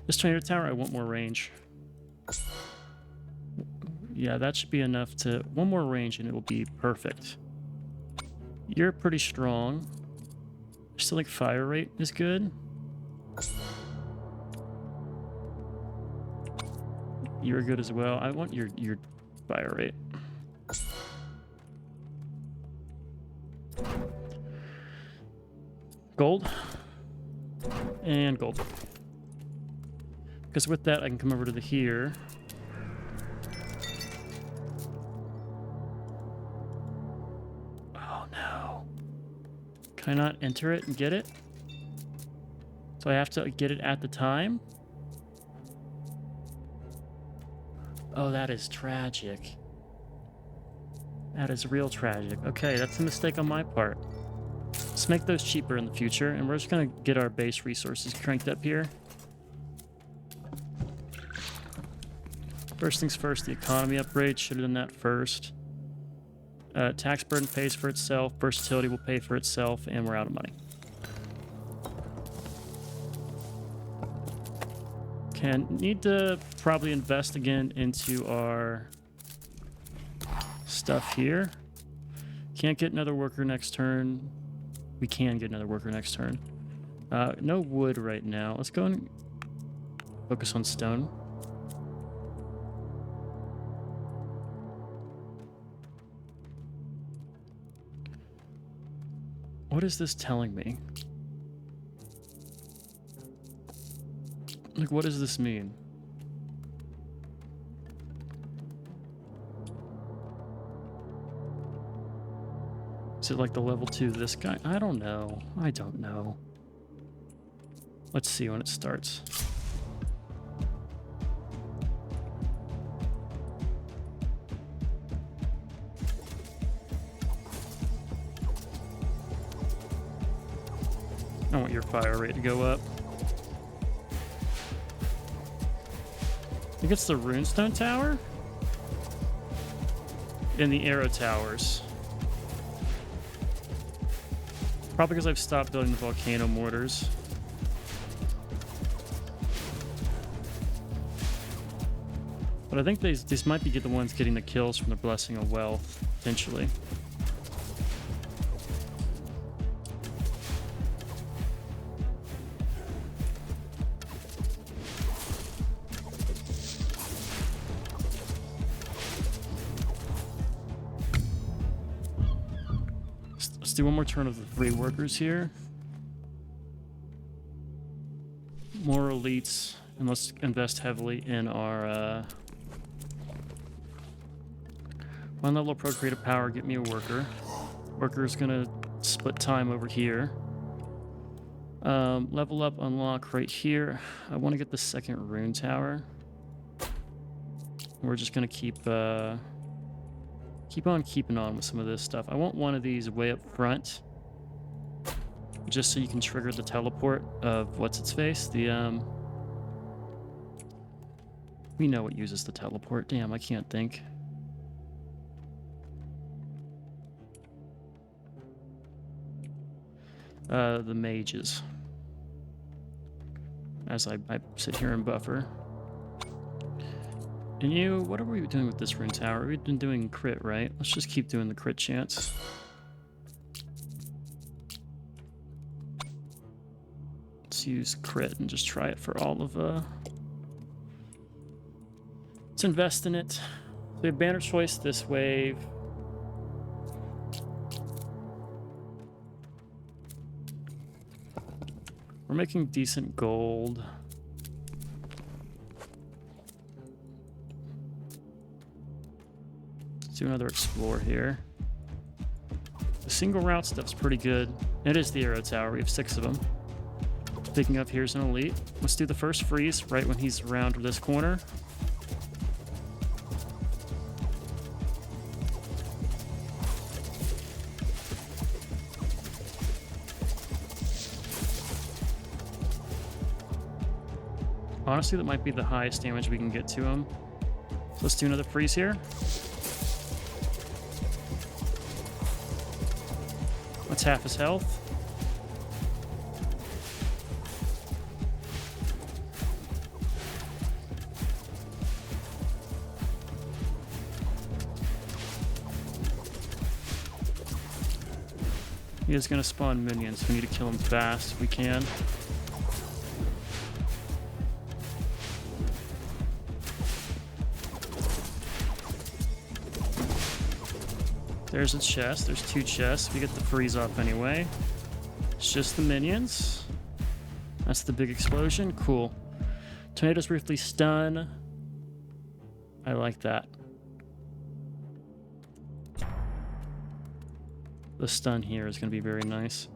This tornado tower, I want more range. Yeah, that should be enough to... One more range and it will be perfect. You're pretty strong. I still think fire rate is good. You're good as well. I want your fire rate. Gold. And gold. Because with that, I can come over to the here. Oh, no. Can I not enter it and get it? So I have to get it at the time? Oh, that is tragic. That is real tragic. Okay, that's a mistake on my part. Let's make those cheaper in the future, and we're just gonna get our base resources cranked up here. First things first, the economy upgrade. Should have done that first. Tax burden pays for itself, versatility will pay for itself, and we're out of money. Need to probably invest again into our stuff here. Can't get another worker next turn. We can get another worker next turn. No wood right now. Let's go and focus on stone. What is this telling me? Like, what does this mean? Is it like the level 2 this guy? I don't know. I don't know. Let's see when it starts. I want your fire rate to go up. I think it's the runestone tower and the arrow towers. Probably because I've stopped building the volcano mortars. But I think these might be the ones getting the kills from the Blessing of Wealth, potentially. Let's do one more turn of the 3 workers here. More elites, and let's invest heavily in our 1 level of procreative power. Get me a worker. Worker is gonna split time over here. Level up, unlock right here. I want to get the 2nd rune tower. We're just gonna keep on keeping on with some of this stuff. I want one of these way up front, just so you can trigger the teleport of what's its face. The we know what uses the teleport. Damn, I can't think. The mages. As I sit here and buffer. And you, what are we doing with this rune tower? We've been doing crit, right? Let's just keep doing the crit chance. Let's use crit and just try it for all of, let's invest in it. So we have banner choice this wave. We're making decent gold. Do another explore here. The single route stuff's pretty good. It is the arrow tower. We have 6 of them. Picking up here's an elite. Let's do the first freeze right when he's around this corner. Honestly, that might be the highest damage we can get to him. So let's do another freeze here. That's half his health. He is going to spawn minions. We need to kill him fast if we can. There's a chest. There's 2 chests. We get the freeze off anyway. It's just the minions. That's the big explosion. Cool. Tornadoes briefly stun. I like that. The stun here is going to be very nice.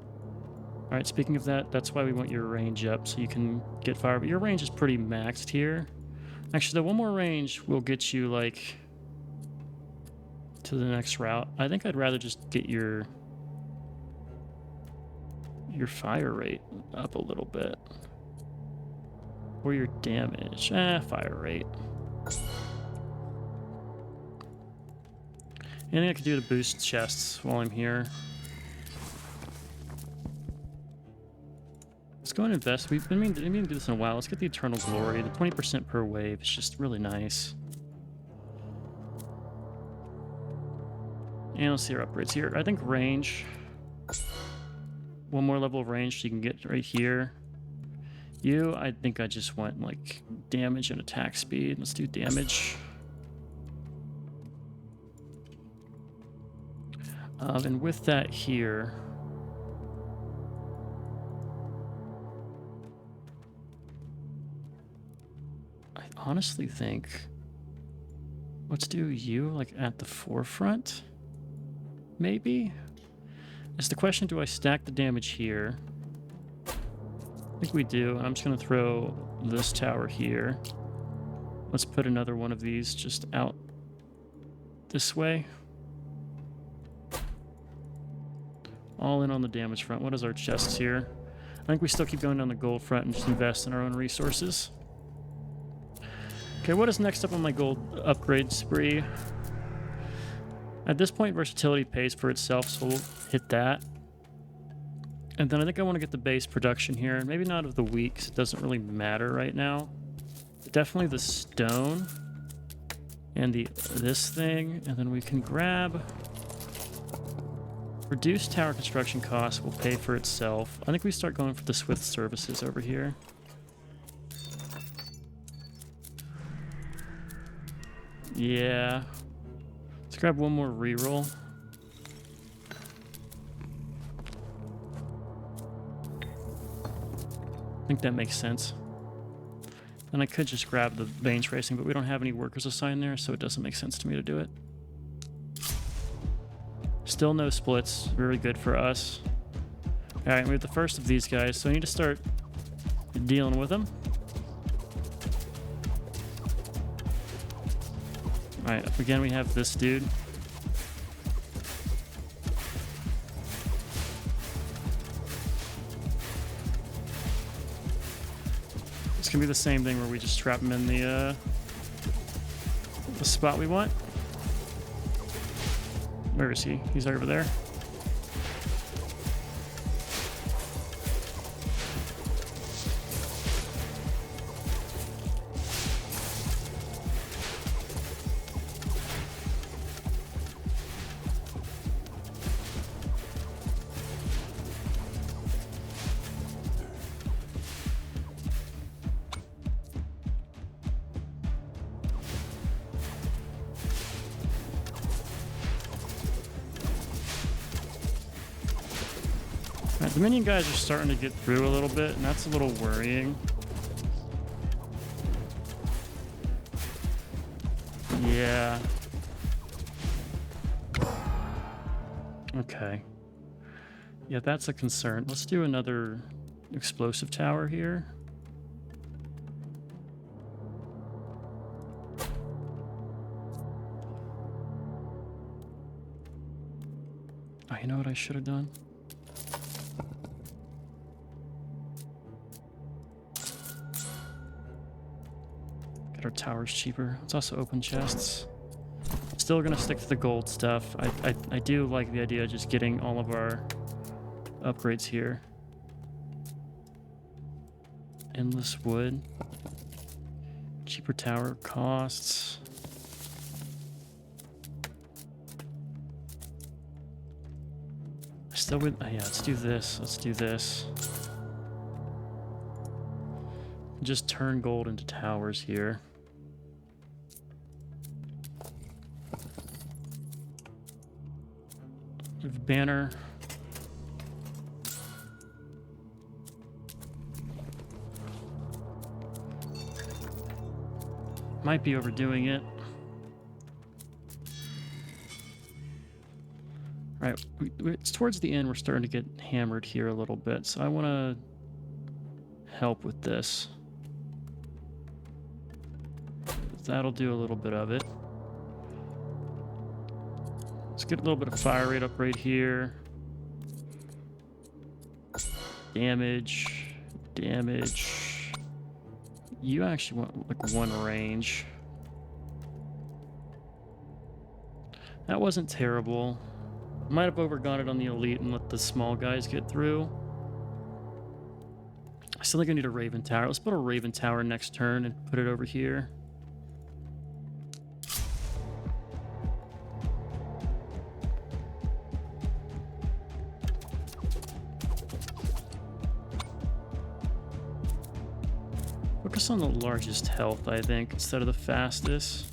Alright, speaking of that, that's why we want your range up, so you can get fire. But your range is pretty maxed here. Actually, the one more range will get you, like, to the next route. I think I'd rather just get your fire rate up a little bit. Or your damage. Fire rate. Anything I could do to boost chests while I'm here. Let's go and invest. We've been meaning to do this in a while. Let's get the Eternal Glory. The 20% per wave is just really nice. And let's see our upgrades here. I think range. One more level of range so you can get right here. You, I think I just want like damage and attack speed. Let's do damage. And with that here, I honestly think, let's do you like at the forefront, maybe? Is the question, do I stack the damage here? I think we do. I'm just going to throw this tower here. Let's put another one of these just out this way. All in on the damage front. What is our chests here? I think we still keep going down the gold front and just invest in our own resources. Okay, what is next up on my gold upgrade spree? At this point, versatility pays for itself, so we'll hit that. And then I think I want to get the base production here. Maybe not of the weeks. It doesn't really matter right now. But definitely the stone and this thing. And then we can grab... Reduced tower construction costs will pay for itself. I think we start going for the Swift services over here. Yeah. Let's grab one more reroll. I think that makes sense. And I could just grab the vein tracing, but we don't have any workers assigned there, so it doesn't make sense to me to do it. Still no splits. Very good for us. Alright, we have the first of these guys, so I need to start dealing with them. Alright, again we have this dude. It's gonna be the same thing where we just trap him in the spot we want. Where is he? He's over there. The minion guys are starting to get through a little bit, and that's a little worrying. Yeah. Okay. Yeah, that's a concern. Let's do another explosive tower here. Oh, you know what I should have done? Our tower's cheaper. Let's also open chests. Still gonna stick to the gold stuff. I do like the idea of just getting all of our upgrades here. Endless wood. Cheaper tower costs. Still with, yeah, let's do this. Let's do this. Just turn gold into towers here. Banner. Might be overdoing it. All right, it's towards the end. We're starting to get hammered here a little bit, so I want to help with this. That'll do a little bit of it. Let's get a little bit of fire rate upgrade here. Damage. You actually want like one range. That wasn't terrible. Might have overgone it on the elite and let the small guys get through. I still think I need a Raven Tower. Let's put a Raven Tower next turn and put it over here. Focus on the largest health, I think, instead of the fastest.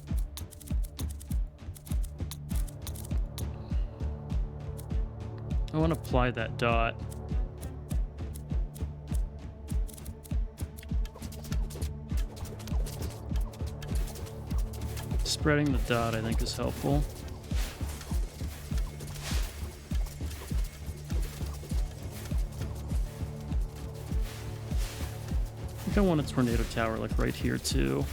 I want to apply that dot. Spreading the dot, I think, is helpful. I think I want a tornado tower like right here too.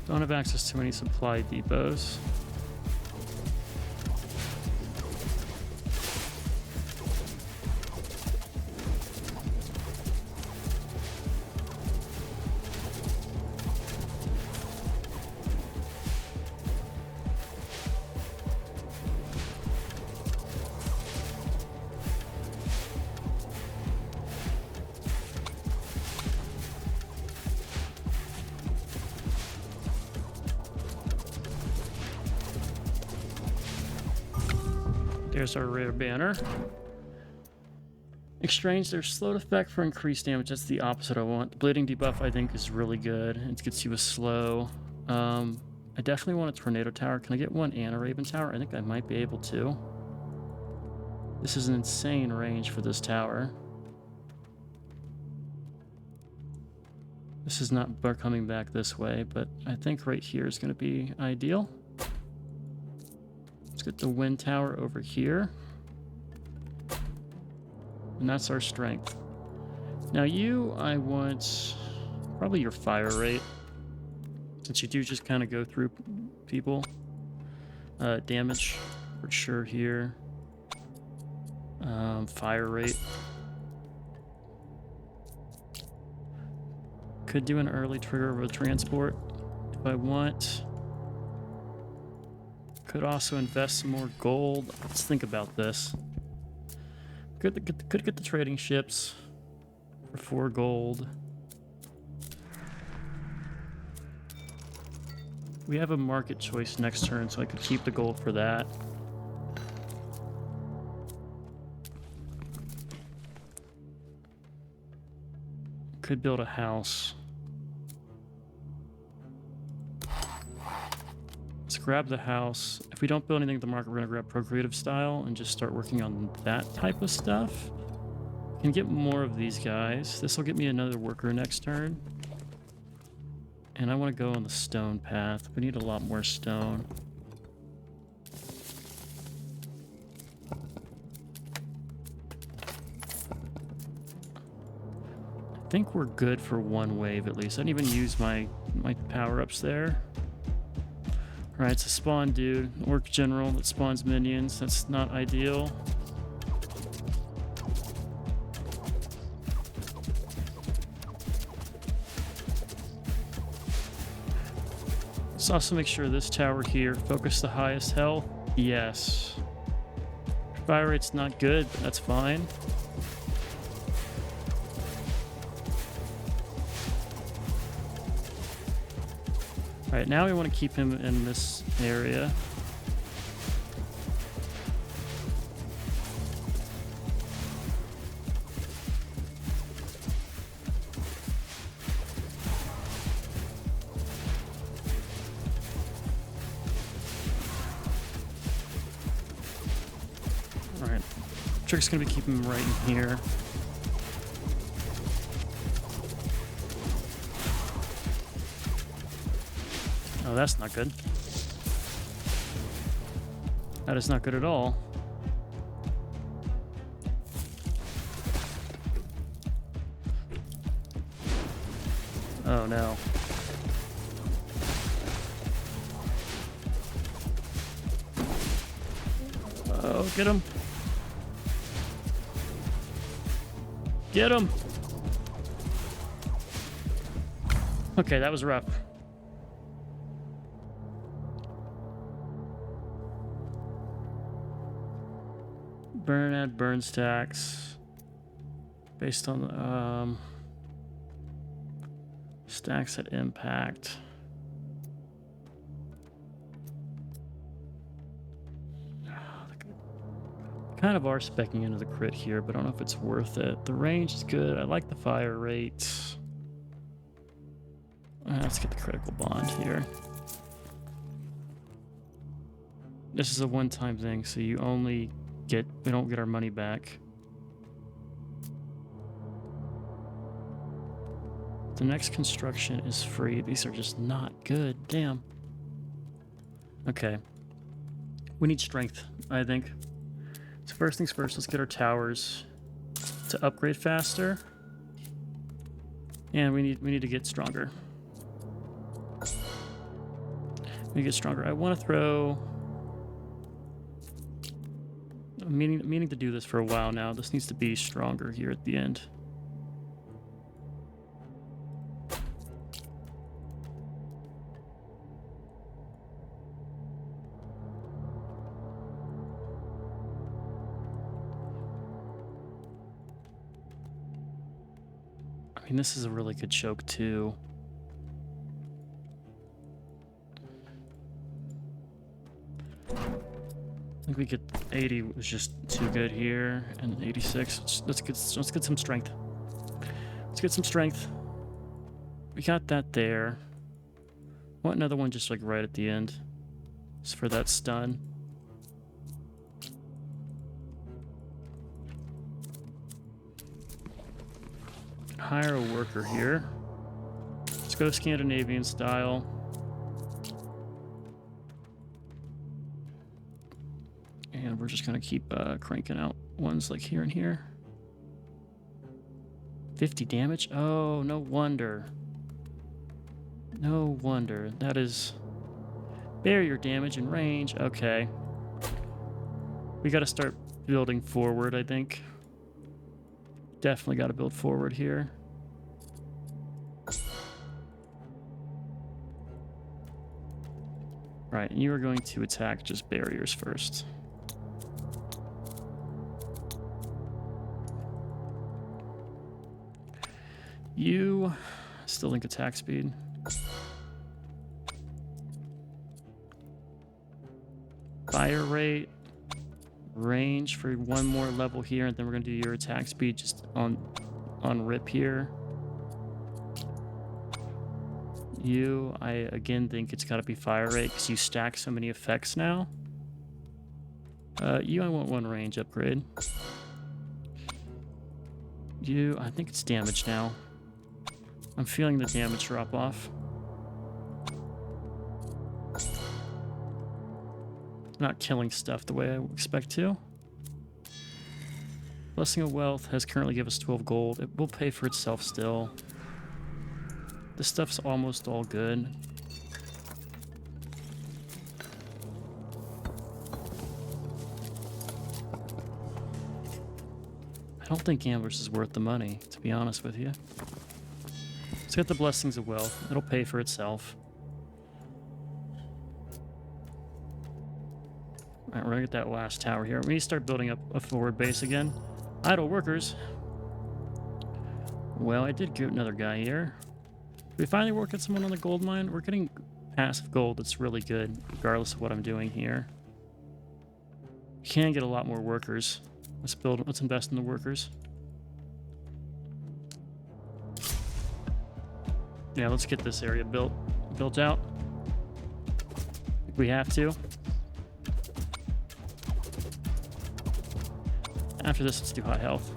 Don't have access to any supply depots. There's our rare banner. Exchange their slowed effect for increased damage. That's the opposite I want. The bleeding debuff I think is really good. It gets you a slow. I definitely want a tornado tower. Can I get one and a Raven Tower? I think I might be able to. This is an insane range for this tower. This is not coming back this way, but I think right here is going to be ideal. Let's get the wind tower over here. And that's our strength. Now you, I want probably your fire rate. Since you do just kind of go through people. Damage for sure here. Fire rate. Could do an early trigger of a transport if I want. Could also invest some more gold. Let's think about this. Could get the trading ships for 4 gold. We have a market choice next turn, so I could keep the gold for that. Could build a house. Let's grab the house. If we don't build anything at the market, we're going to grab Procreative Style and just start working on that type of stuff. Can get more of these guys. This will get me another worker next turn. And I want to go on the stone path. We need a lot more stone. I think we're good for one wave at least. I didn't even use my power-ups there. Alright, it's a spawn dude. Orc general that spawns minions. That's not ideal. Let's also make sure this tower here focus the highest health. Yes. Fire rate's not good, but that's fine. Alright, now we want to keep him in this area. Alright. Trick's gonna be keeping him right in here. Oh, that's not good. That is not good at all. Oh no. Oh, get him. Get him. Okay, that was rough. Burn stacks based on stacks at impact. Kind of are speccing into the crit here, but I don't know if it's worth it. The range is good. I like the fire rate. Let's get the critical bond here. This is a one-time thing, so we don't get our money back. The next construction is free. These are just not good. Damn. Okay. We need strength, I think. So first things first, let's get our towers to upgrade faster. And we need to get stronger. We get stronger. I want to throw... I'm meaning to do this for a while now. This needs to be stronger here at the end. I mean, this is a really good choke too. I think we get 80 was just too good here, and 86. Let's get some strength. Let's get some strength. We got that there. Want another one just like right at the end, just for that stun. Hire a worker here. Let's go Scandinavian style. And we're just gonna keep cranking out ones like here and here. 50 damage? Oh, no wonder. No wonder. That is barrier damage and range. Okay. We gotta start building forward, I think. Definitely gotta build forward here. Right, and you are going to attack just barriers first. You still think attack speed. Fire rate, range for one more level here, and then we're gonna do your attack speed just on rip here. You, I again think it's gotta be fire rate because you stack so many effects now. You, I want one range upgrade. You, I think it's damage now. I'm feeling the damage drop off. Not killing stuff the way I expect to. Blessing of Wealth has currently given us 12 gold. It will pay for itself still. This stuff's almost all good. I don't think Gamblers is worth the money, to be honest with you. Let's get the Blessings of Wealth. It'll pay for itself. Alright, we're gonna get that last tower here. We need to start building up a forward base again. Idle workers. Well, I did get another guy here. Did we finally work at someone on the gold mine? We're getting passive gold that's really good, regardless of what I'm doing here. We can get a lot more workers. Let's invest in the workers. Yeah, let's get this area built out. If we have to. After this, let's do high health.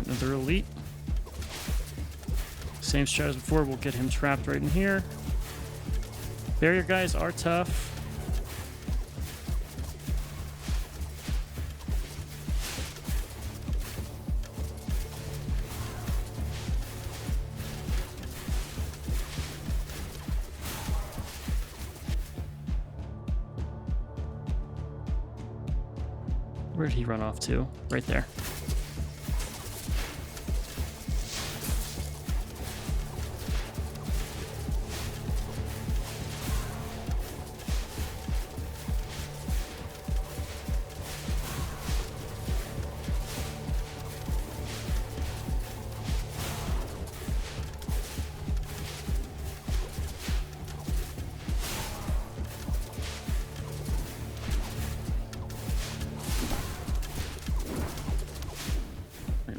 Another elite. Same strat as before, we'll get him trapped right in here. Barrier guys are tough. Where did he run off to? Right there.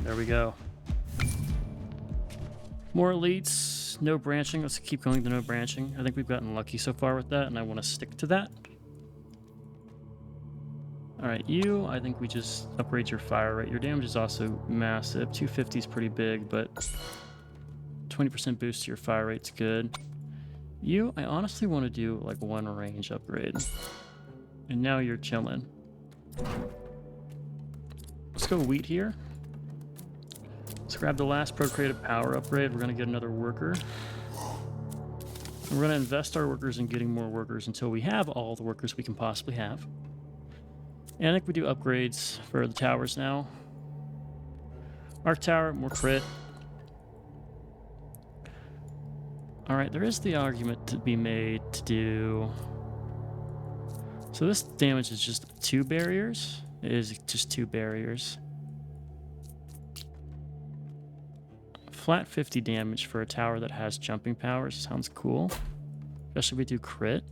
There we go. More elites, no branching. Let's keep going to no branching. I think we've gotten lucky so far with that, and I want to stick to that. Alright, you, I think we just upgrade your fire rate. Your damage is also massive. 250 is pretty big, but 20% boost to your fire rate's good. You, I honestly want to do like one range upgrade. And now you're chilling. Let's go wheat here. Let's grab the last procreative power upgrade. We're going to get another worker. We're going to invest our workers in getting more workers until we have all the workers we can possibly have. And I think we do upgrades for the towers now. Arc tower, more crit. Alright, there is the argument to be made to do... So this damage is just 2 barriers. It is just 2 barriers. Flat 50 damage for a tower that has jumping powers sounds cool. Especially if we do crit.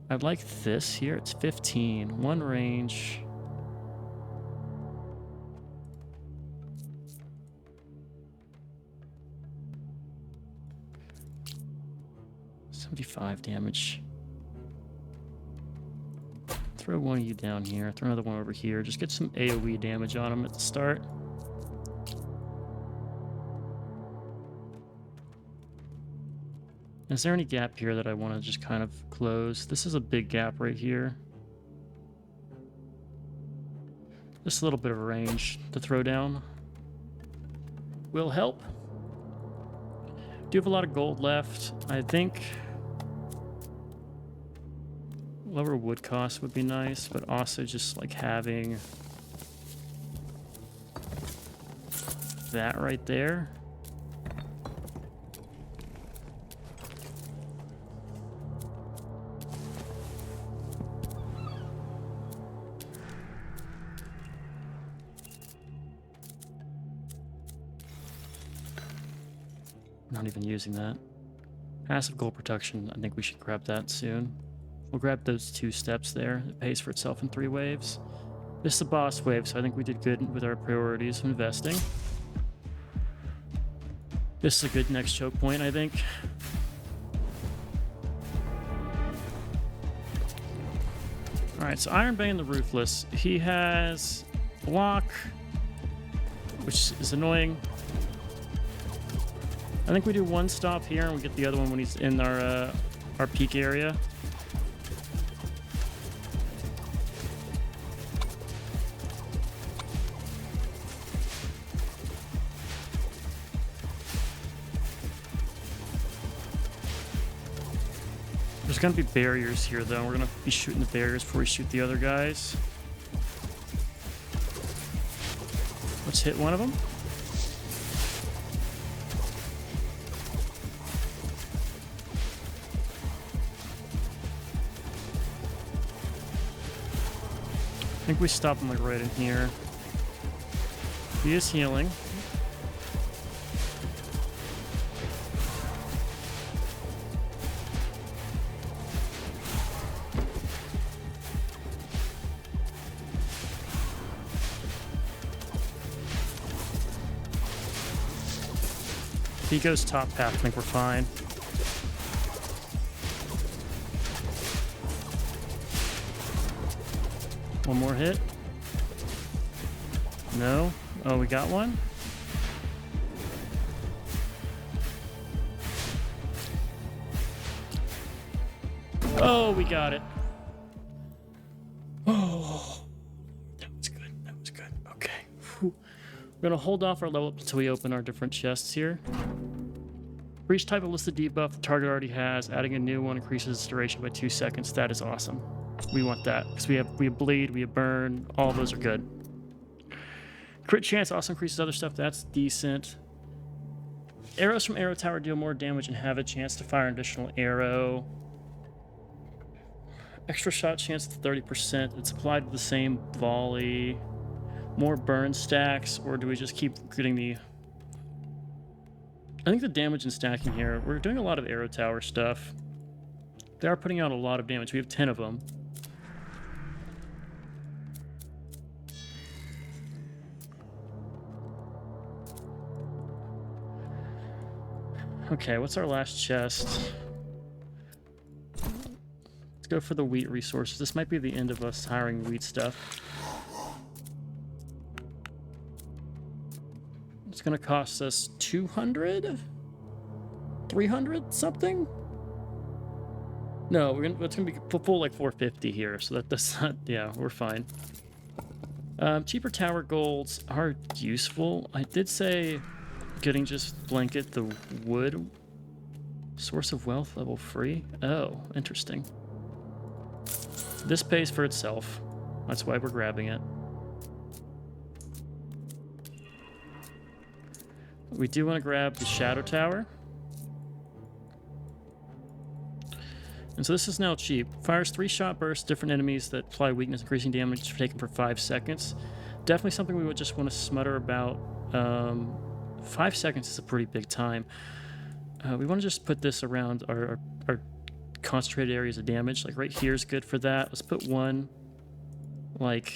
I'd like this here. It's 15. 1 range. $75 damage. Throw one of you down here. Throw another one over here. Just get some AoE damage on them at the start. Is there any gap here that I want to just kind of close? This is a big gap right here. Just a little bit of a range to throw down will help. Do have a lot of gold left. I think lower wood cost would be nice, but also just like having that right there. Not even using that. Passive gold protection, I think we should grab that soon. We'll grab those 2 steps there. It pays for itself in 3 waves. This is the boss wave, so I think we did good with our priorities of investing. This is a good next choke point, I think. Alright, so Ironbane the Ruthless. He has block, which is annoying. I think we do 1 stop here and we get the other one when he's in our peak area. There's gonna be barriers here, though. We're gonna be shooting the barriers before we shoot the other guys. Let's hit one of them. I think we stop him like right in here. He is healing. If he goes top path, I think we're fine. One more hit. No. Oh, we got one. Oh, we got it. Oh, that was good. That was good. Okay. Whew. We're going to hold off our level up until we open our different chests here. For each type of listed debuff the target already has, adding a new one increases its duration by 2 seconds. That is awesome. We want that because we have bleed, we have burn, all of those are good. Crit chance also increases other stuff. That's decent. Arrows from arrow tower deal more damage and have a chance to fire an additional arrow. Extra shot chance to 30%. It's applied to the same volley. More burn stacks, or do we just keep getting the... I think the damage and stacking here, we're doing a lot of arrow tower stuff. They are putting out a lot of damage. We have 10 of them. Okay, what's our last chest? Let's go for the wheat resources. This might be the end of us hiring wheat stuff. It's gonna cost us 200? 300 something? No, it's gonna be full like 450 here, so that's not, yeah, we're fine. Cheaper tower golds are useful. I did say getting just blanket the wood source of wealth level free. Oh, interesting. This pays for itself. That's why we're grabbing it. We do want to grab the shadow tower. And so this is now cheap. Fires 3 shot bursts, different enemies that apply weakness, increasing damage taken for 5 seconds. Definitely something we would just want to smutter about. 5 seconds is a pretty big time. We want to just put this around our concentrated areas of damage. Like right here is good for that. Let's put one, like...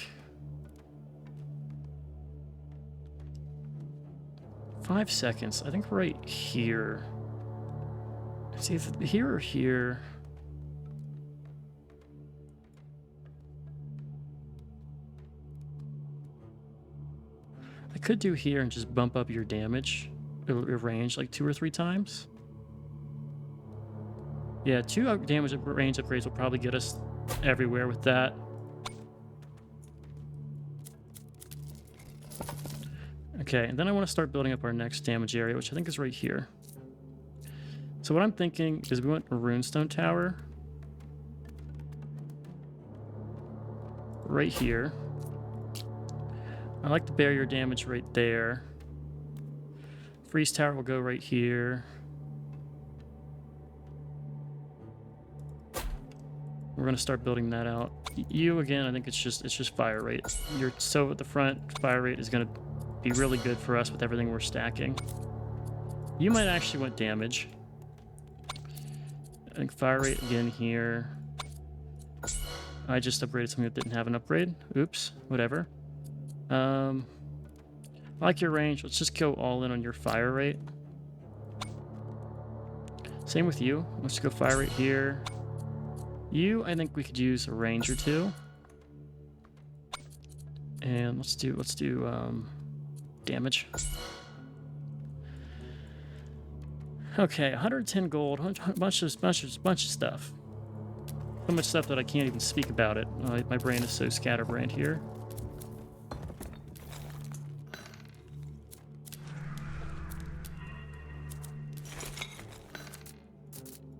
5 seconds. I think right here. It's either here or here. I could do here and just bump up your damage, your range, like 2 or 3 times. Yeah, 2 damage range upgrades will probably get us everywhere with that. Okay, and then I want to start building up our next damage area, which I think is right here. So what I'm thinking is we want a runestone tower right here. I like the barrier damage right there. Freeze tower will go right here. We're gonna start building that out. You again, I think it's just fire rate. You're so at the front, fire rate is gonna be really good for us with everything we're stacking. You might actually want damage. I think fire rate again here. I just upgraded something that didn't have an upgrade. Oops, whatever. I like your range. Let's just go all in on your fire rate. Same with you. Let's go fire rate here. You, I think we could use a range or 2. And let's do damage. Okay, 110 gold, bunch of stuff. So much stuff that I can't even speak about it. My brain is so scatterbrained here.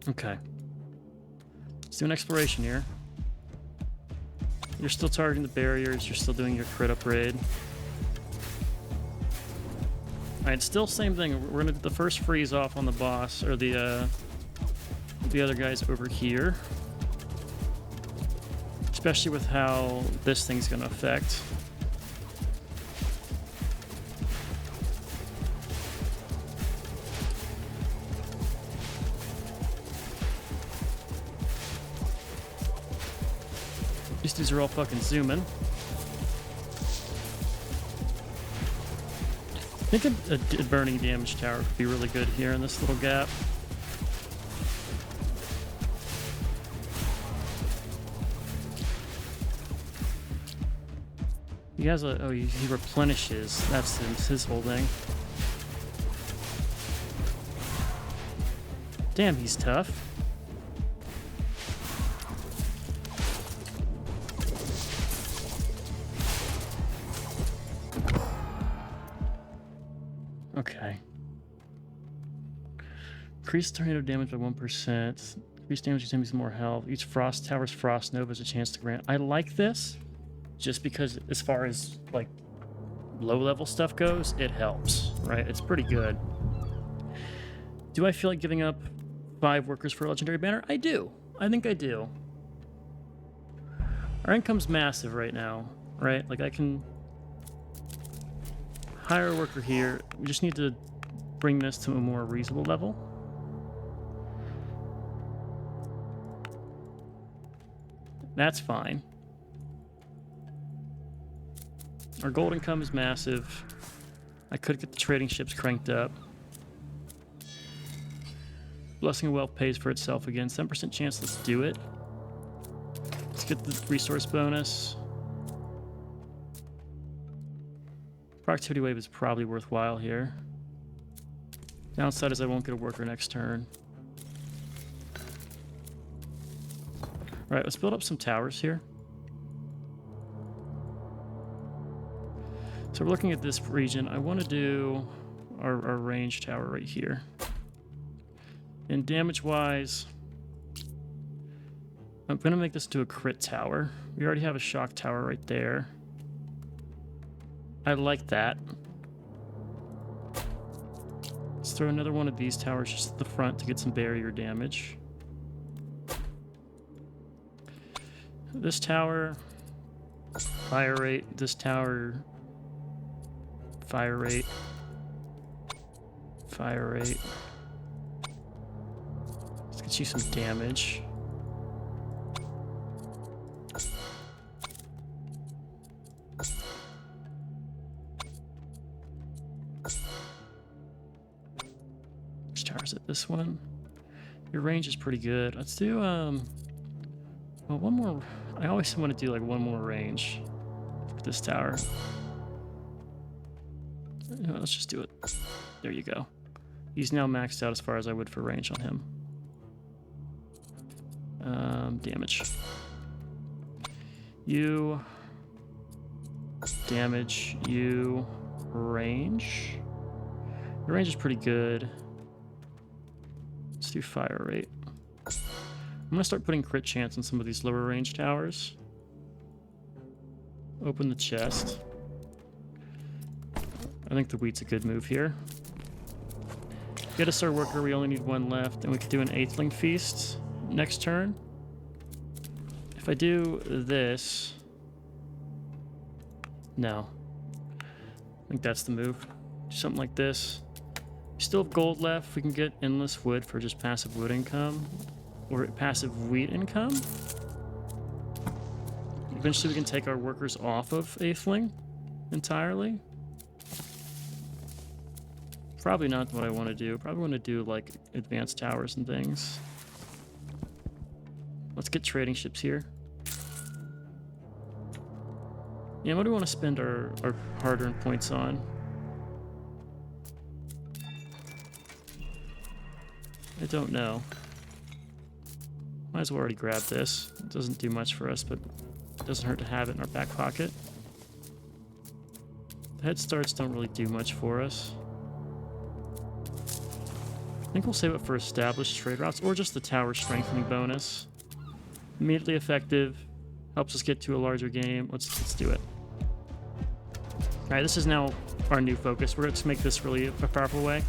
Okay. Let's do an exploration here. You're still targeting the barriers. You're still doing your crit upgrade. Alright, still same thing. We're gonna do the first freeze off on the boss, or the other guys over here. Especially with how this thing's gonna affect. These dudes are all fucking zooming. I think a burning damage tower could be really good here in this little gap. He has a... Oh, he replenishes. That's his whole thing. Damn, he's tough. Okay. Increase tornado damage by 1%. Increase damage to enemies more health. Each frost tower's frost nova has a chance to grant. I like this just because as far as like low level stuff goes, it helps, right? It's pretty good. Do I feel like giving up 5 workers for a legendary banner? I do. I think I do. Our income's massive right now, right? Like I can hire a worker here. We just need to bring this to a more reasonable level. That's fine. Our gold income is massive. I could get the trading ships cranked up. Blessing of Wealth pays for itself again. 7% chance, let's do it. Let's get the resource bonus. Productivity wave is probably worthwhile here. Downside is I won't get a worker next turn. Alright, let's build up some towers here. So we're looking at this region. I want to do our range tower right here. And damage-wise, I'm going to make this to a crit tower. We already have a shock tower right there. I like that. Let's throw another one of these towers just at the front to get some barrier damage. This tower, fire rate. This tower, fire rate. Fire rate. Let's get you some damage. Which tower's it? This one? Your range is pretty good. Let's do, well, one more. I always want to do like one more range for this tower. You know, let's just do it. There you go. He's now maxed out as far as I would for range on him. Damage. You. Damage. You. Range. Your range is pretty good. Let's do fire rate. I'm going to start putting crit chance on some of these lower range towers. Open the chest. I think the wheat's a good move here. Get us our worker, we only need 1 left, and we could do an Eighthling Feast next turn. If I do this... No. I think that's the move. Do something like this. We still have gold left. We can get endless wood for just passive wood income. Or passive wheat income. Eventually we can take our workers off of Eighthling entirely. Probably not what I want to do. Probably want to do like advanced towers and things. Let's get trading ships here. Yeah, what do we want to spend our hard-earned points on? I don't know. Might as well already grab this. It doesn't do much for us, but it doesn't hurt to have it in our back pocket. The head starts don't really do much for us. I think we'll save it for established trade routes, or just the tower strengthening bonus. Immediately effective. Helps us get to a larger game. Let's do it. Alright, this is now our new focus. We're going to make this really a powerful way.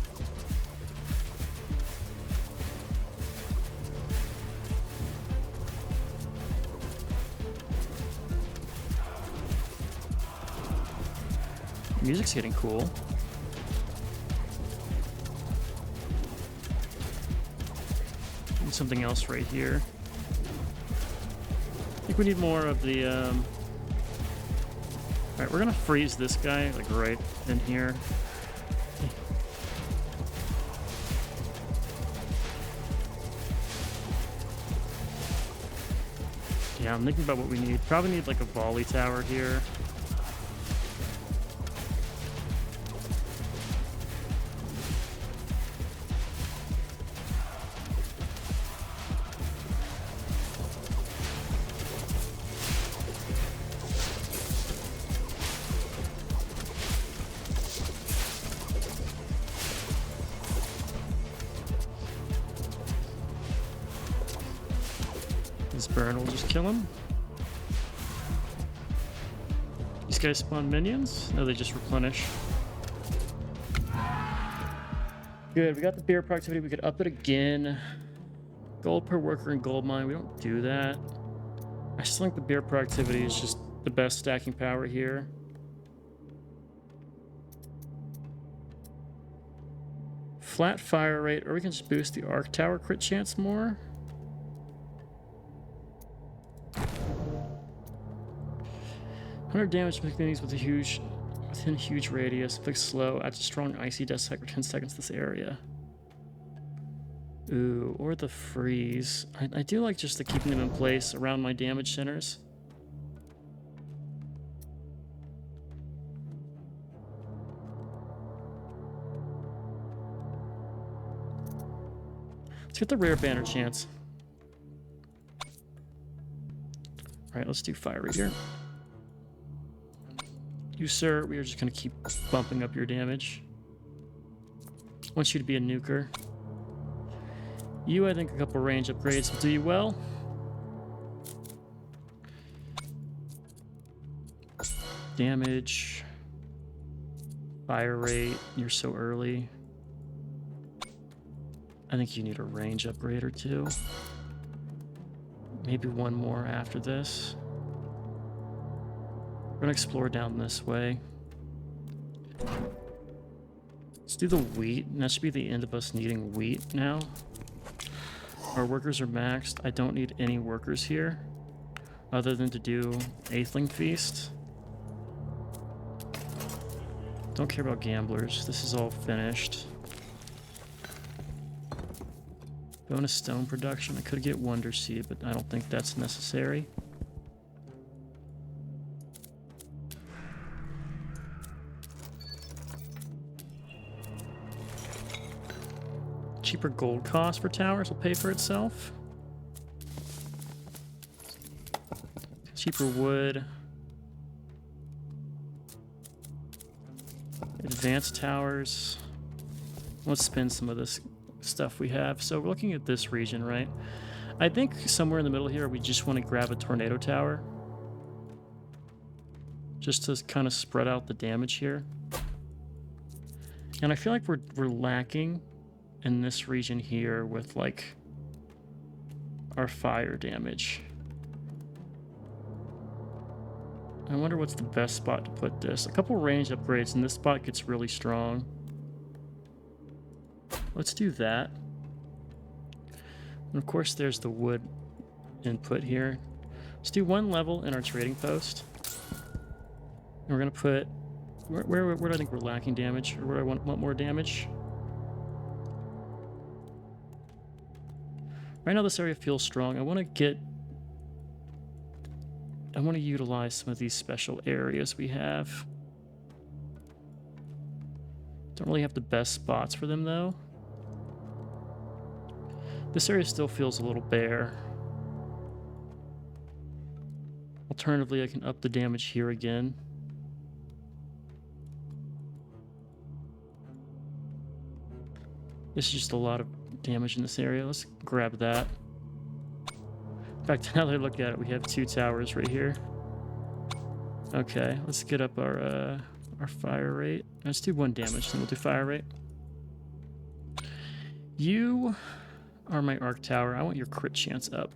Music's getting cool. And something else right here. I think we need more of the... Alright, we're gonna freeze this guy, like, right in here. Yeah, I'm thinking about what we need. Probably need, like, a volley tower here. This burn will just kill him. These guys spawn minions? No, they just replenish. Good, we got the beer productivity. We could up it again. Gold per worker and gold mine. We don't do that. I just think the beer productivity is just the best stacking power here. Flat fire rate, or we can just boost the arc tower crit chance more. 100 damage mechanics with a within huge radius. Inflicts slow. Adds a strong icy death cycle for 10 seconds to this area. Ooh, or the freeze. I do like just the keeping them in place around my damage centers. Let's get the rare banner chance. Alright, let's do fire right here. You, sir, we are just going to keep bumping up your damage. I want you to be a nuker. You, I think a couple range upgrades will do you well. Damage. Fire rate. You're so early. I think you need a range upgrade or two. Maybe one more after this. We're gonna explore down this way. Let's do the wheat, and that should be the end of us needing wheat now. Our workers are maxed. I don't need any workers here, other than to do Aethling Feast. Don't care about gamblers. This is all finished. Bonus stone production. I could get Wonder Seed, but I don't think that's necessary. Cheaper gold cost for towers will pay for itself. Cheaper wood. Advanced towers. Let's spend some of this stuff we have. So we're looking at this region, right? I think somewhere in the middle here we just want to grab a tornado tower. Just to kind of spread out the damage here. And I feel like we're lacking in this region here with like our fire damage. I wonder what's the best spot to put this. A couple range upgrades and this spot gets really strong. Let's do that. And of course there's the wood input here. Let's do one level in our trading post. And we're gonna put where do I think we're lacking damage, or where do I want more damage? Right now this area feels strong. I want to utilize some of these special areas we have. Don't really have the best spots for them though. This area still feels a little bare. Alternatively, I can up the damage here again. This is just a lot of damage in this area. Let's grab that. fact, now that I look at it, we have 2 towers right here. Okay, let's get up our fire rate. Let's do 1 damage, then we'll do fire rate. You are my arc tower. I want your crit chance up.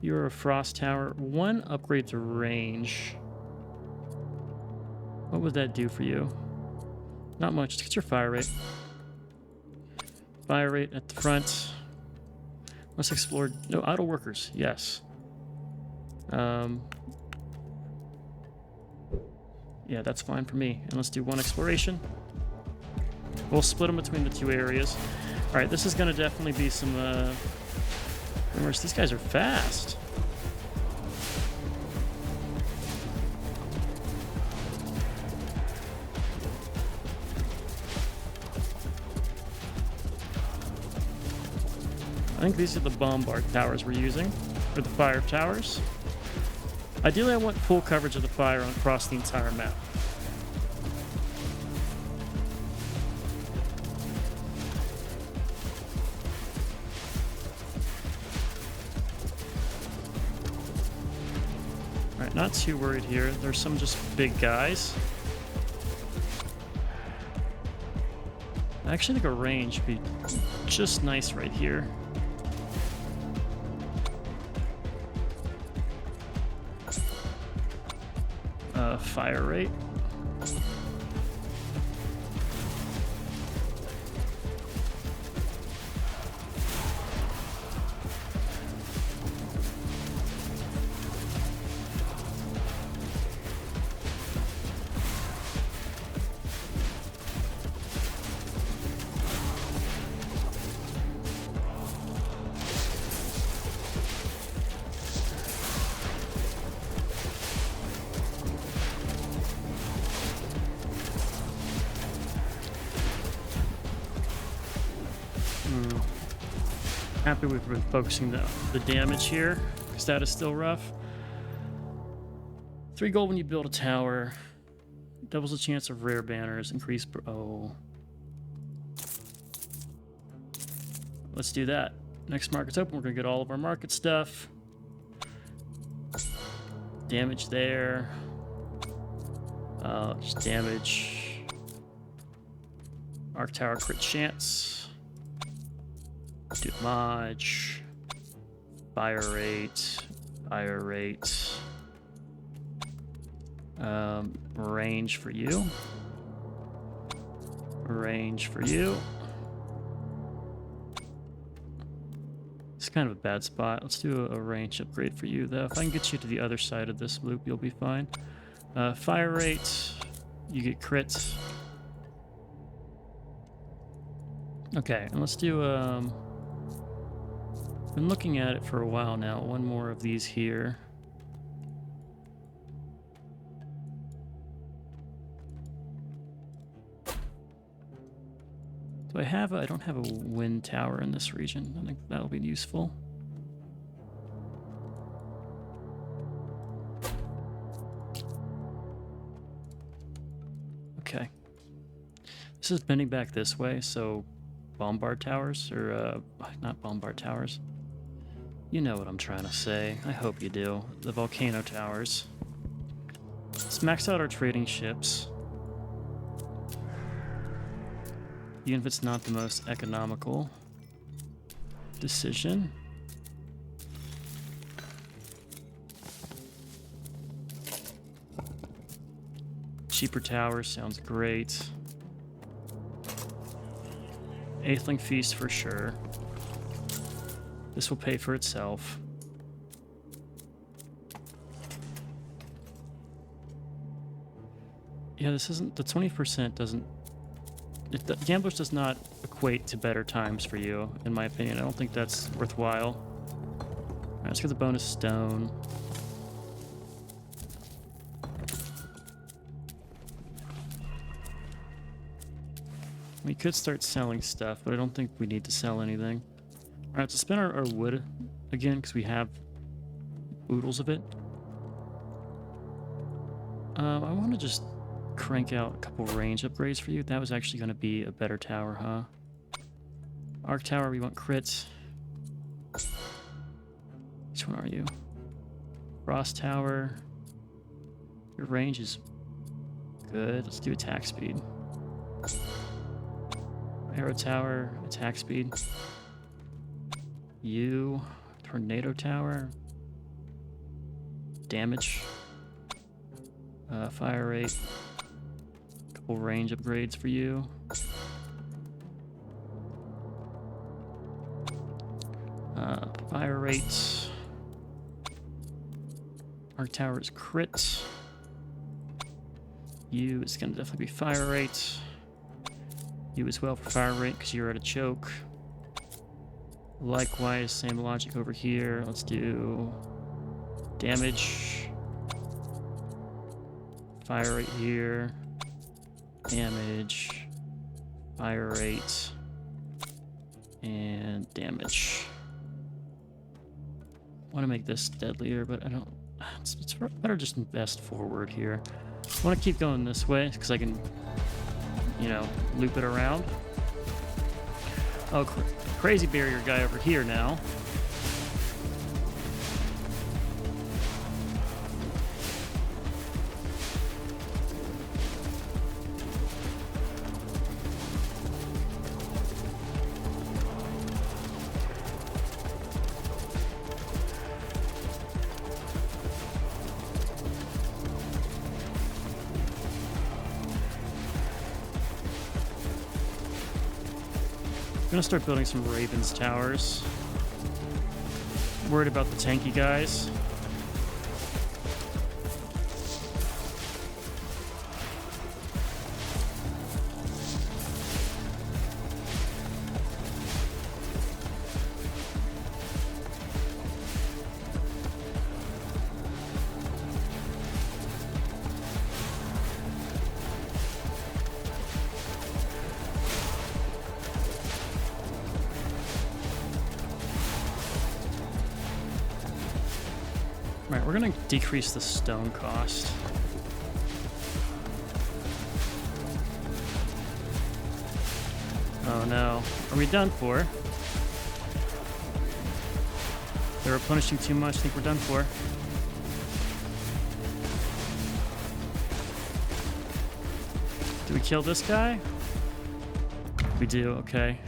You're a frost tower. 1 upgrade to range. What would that do for you? Not much. Just get your fire rate. Fire rate at the front. Let's explore. No, idle workers. Yes. Yeah, that's fine for me. And let's do 1 exploration. We'll split them between the 2 areas. All right, this is going to definitely be some rumors. These guys are fast. I think these are the bombard towers we're using, or the fire towers. Ideally, I want full coverage of the fire across the entire map. Alright, not too worried here. There's some just big guys. I actually think a range would be just nice right here. Fire rate. Happy we've been focusing the damage here, because that is still rough. 3 gold when you build a tower. Doubles the chance of rare banners. Increase... Oh. Let's do that. Next market's open. We're going to get all of our market stuff. Damage there. Just damage. Arc tower crit chance. Damage, fire rate, range for you, It's kind of a bad spot. Let's do a range upgrade for you, though. If I can get you to the other side of this loop, you'll be fine. Fire rate, you get crits. Okay, and let's do, been looking at it for a while now. 1 more of these here. Do I have I don't have a wind tower in this region. I think that'll be useful. Okay. This is bending back this way, so bombard towers, or not bombard towers. You know what I'm trying to say. I hope you do. The volcano towers. Let's max out our trading ships. Even if it's not the most economical decision. Cheaper towers sounds great. Aethling Feast for sure. This will pay for itself. Yeah, this isn't... The 20% doesn't... The Gamblers does not equate to better times for you, in my opinion. I don't think that's worthwhile. Alright, let's get the bonus stone. We could start selling stuff, but I don't think we need to sell anything. Alright, so spend our wood again, because we have oodles of it. I want to just crank out a couple range upgrades for you. That was actually going to be a better tower, huh? Arc tower, we want crits. Which one are you? Frost Tower. Your range is good. Let's do attack speed. Arrow Tower, attack speed. You, Tornado Tower. Damage. Fire rate. Couple range upgrades for you. Fire rate. Arc Tower is crit. You is going to definitely be fire rate. You as well for fire rate because you're at a choke. Likewise, same logic over here. Let's do damage. Fire rate here. Damage. Fire rate. And damage. I want to make this deadlier, but I don't... It's better just invest forward here. I want to keep going this way because I can, you know, loop it around. Oh, crazy barrier guy over here now. I'm gonna start building some Ravens towers. Worried about the tanky guys. Alright, we're gonna decrease the stone cost. Oh no. Are we done for? They're replenishing too much. I think we're done for. Do we kill this guy? We do, okay.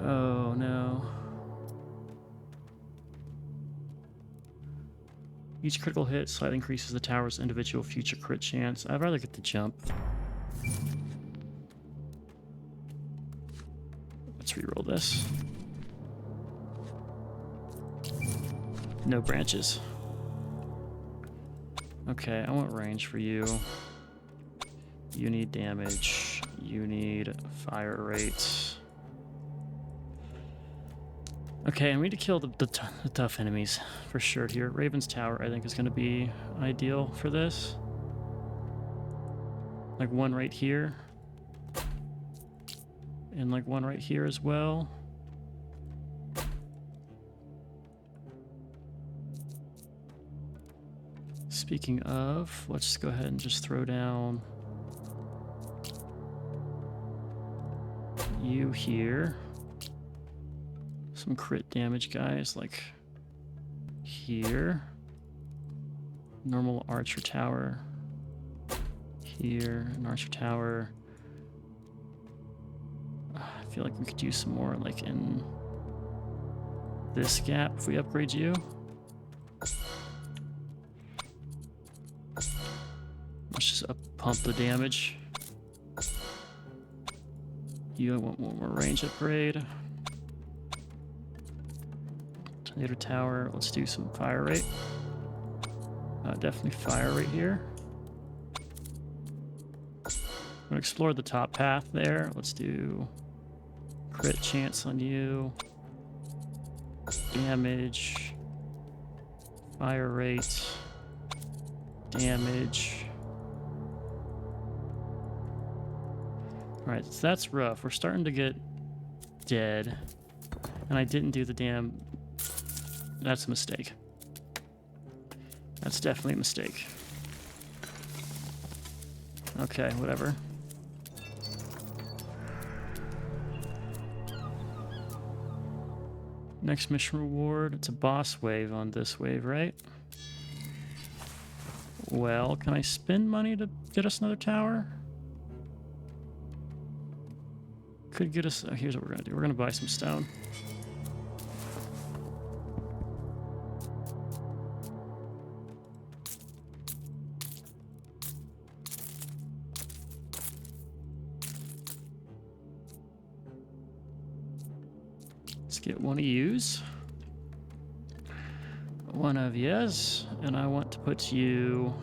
Oh no. Each critical hit slightly increases the tower's individual future crit chance. I'd rather get the jump. Let's reroll this. No branches. Okay, I want range for you. You need damage. You need fire rate. Okay, and we need to kill the tough enemies for sure here. Raven's Tower, I think, is going to be ideal for this. Like one right here. And like one right here as well. Speaking of, let's just go ahead and just throw down you here. Some crit damage guys like here. Normal archer tower here, an archer tower. I feel like we could use some more like in this gap if we upgrade you. Let's just pump the damage. You want one more range upgrade. Tornado tower. Let's do some fire rate. Definitely fire rate here. I'm gonna explore the top path there. Let's do crit chance on you. Damage. Fire rate. Damage. Alright, so that's rough. We're starting to get dead. And I didn't do the damn... That's a mistake. That's definitely a mistake. Okay, whatever. Next mission reward. It's a boss wave on this wave, right? Well, can I spend money to get us another tower? Could get us... here's what we're going to do. We're going to buy some stone. Let's get one of yous. One of yes, and I want to put you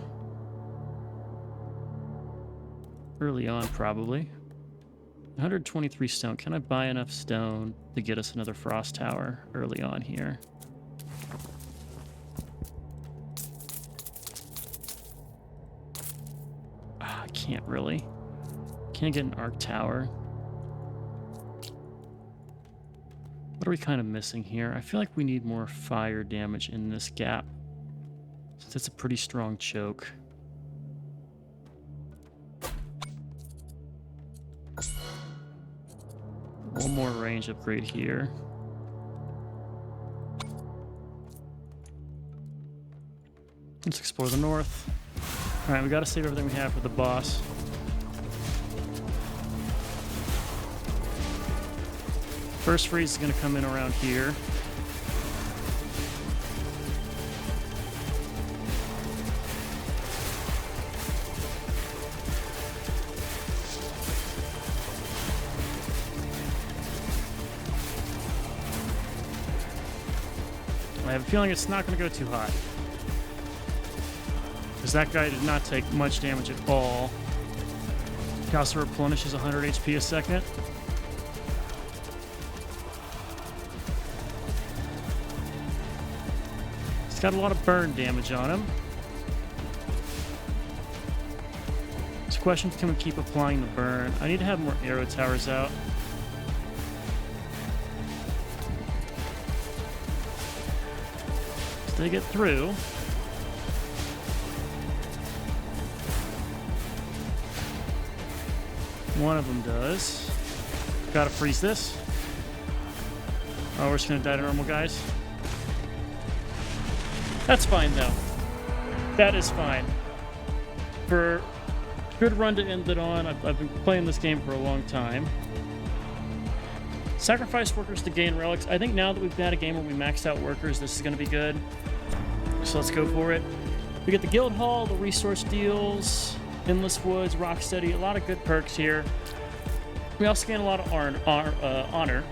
early on, probably. 123 stone. Can I buy enough stone to get us another frost tower early on here? I can't really. Can't get an arc tower. What are we kind of missing here? I feel like we need more fire damage in this gap, since it's a pretty strong choke. One more range upgrade here. Let's explore the north. Alright, we gotta save everything we have for the boss. First freeze is going to come in around here. I have a feeling it's not going to go too hot, because that guy did not take much damage at all. He also replenishes 100 HP a second. He's got a lot of burn damage on him. This question, can we keep applying the burn? I need to have more arrow towers out. If they get through. One of them does. Gotta freeze this. Oh, we're just gonna die to normal guys. That's fine, though. That is fine. For good run to end it on, I've been playing this game for a long time. Sacrifice workers to gain relics. I think now that we've had a game where we maxed out workers, this is going to be good. So let's go for it. We get the guild hall, the resource deals, endless woods, rocksteady, a lot of good perks here. We also gain a lot of honor.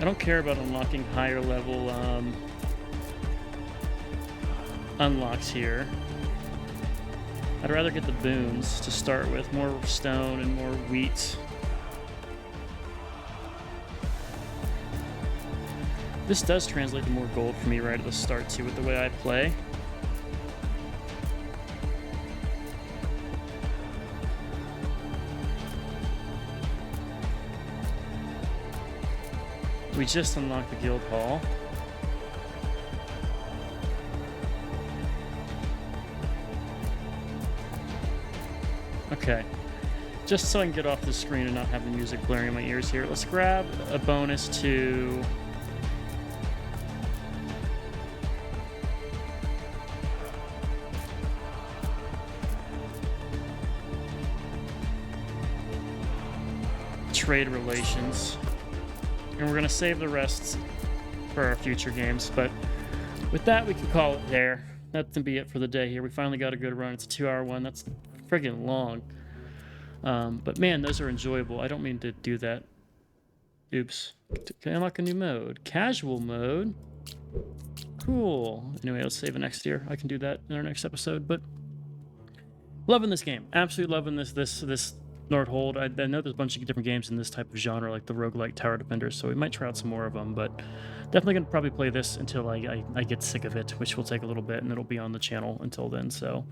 I don't care about unlocking higher level unlocks here. I'd rather get the boons to start with. More stone and more wheat. This does translate to more gold for me right at the start too with the way I play. We just unlocked the guild hall. Okay. Just so I can get off the screen and not have the music blaring in my ears here, let's grab a bonus to... trade relations. And we're going to save the rest for our future games. But with that, we can call it there. That can be it for the day here. We finally got a good run. It's a 2-hour one. That's friggin' long. But man, those are enjoyable. I don't mean to do that. Oops. Can I unlock a new mode? Casual mode. Cool. Anyway, let's save it next year. I can do that in our next episode. But loving this game. Absolutely loving this Nordhold. I know there's a bunch of different games in this type of genre, like the roguelike tower defenders, so we might try out some more of them, but definitely going to probably play this until I get sick of it, which will take a little bit, and it'll be on the channel until then. So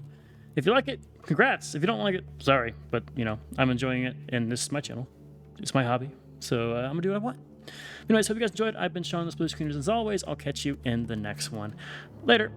if you like it, congrats. If you don't like it, sorry, but you know, I'm enjoying it, and this is my channel. It's my hobby, so I'm gonna do what I want. Anyways, hope you guys enjoyed. I've been Sean, this blue screen, as always. I'll catch you in the next one. Later.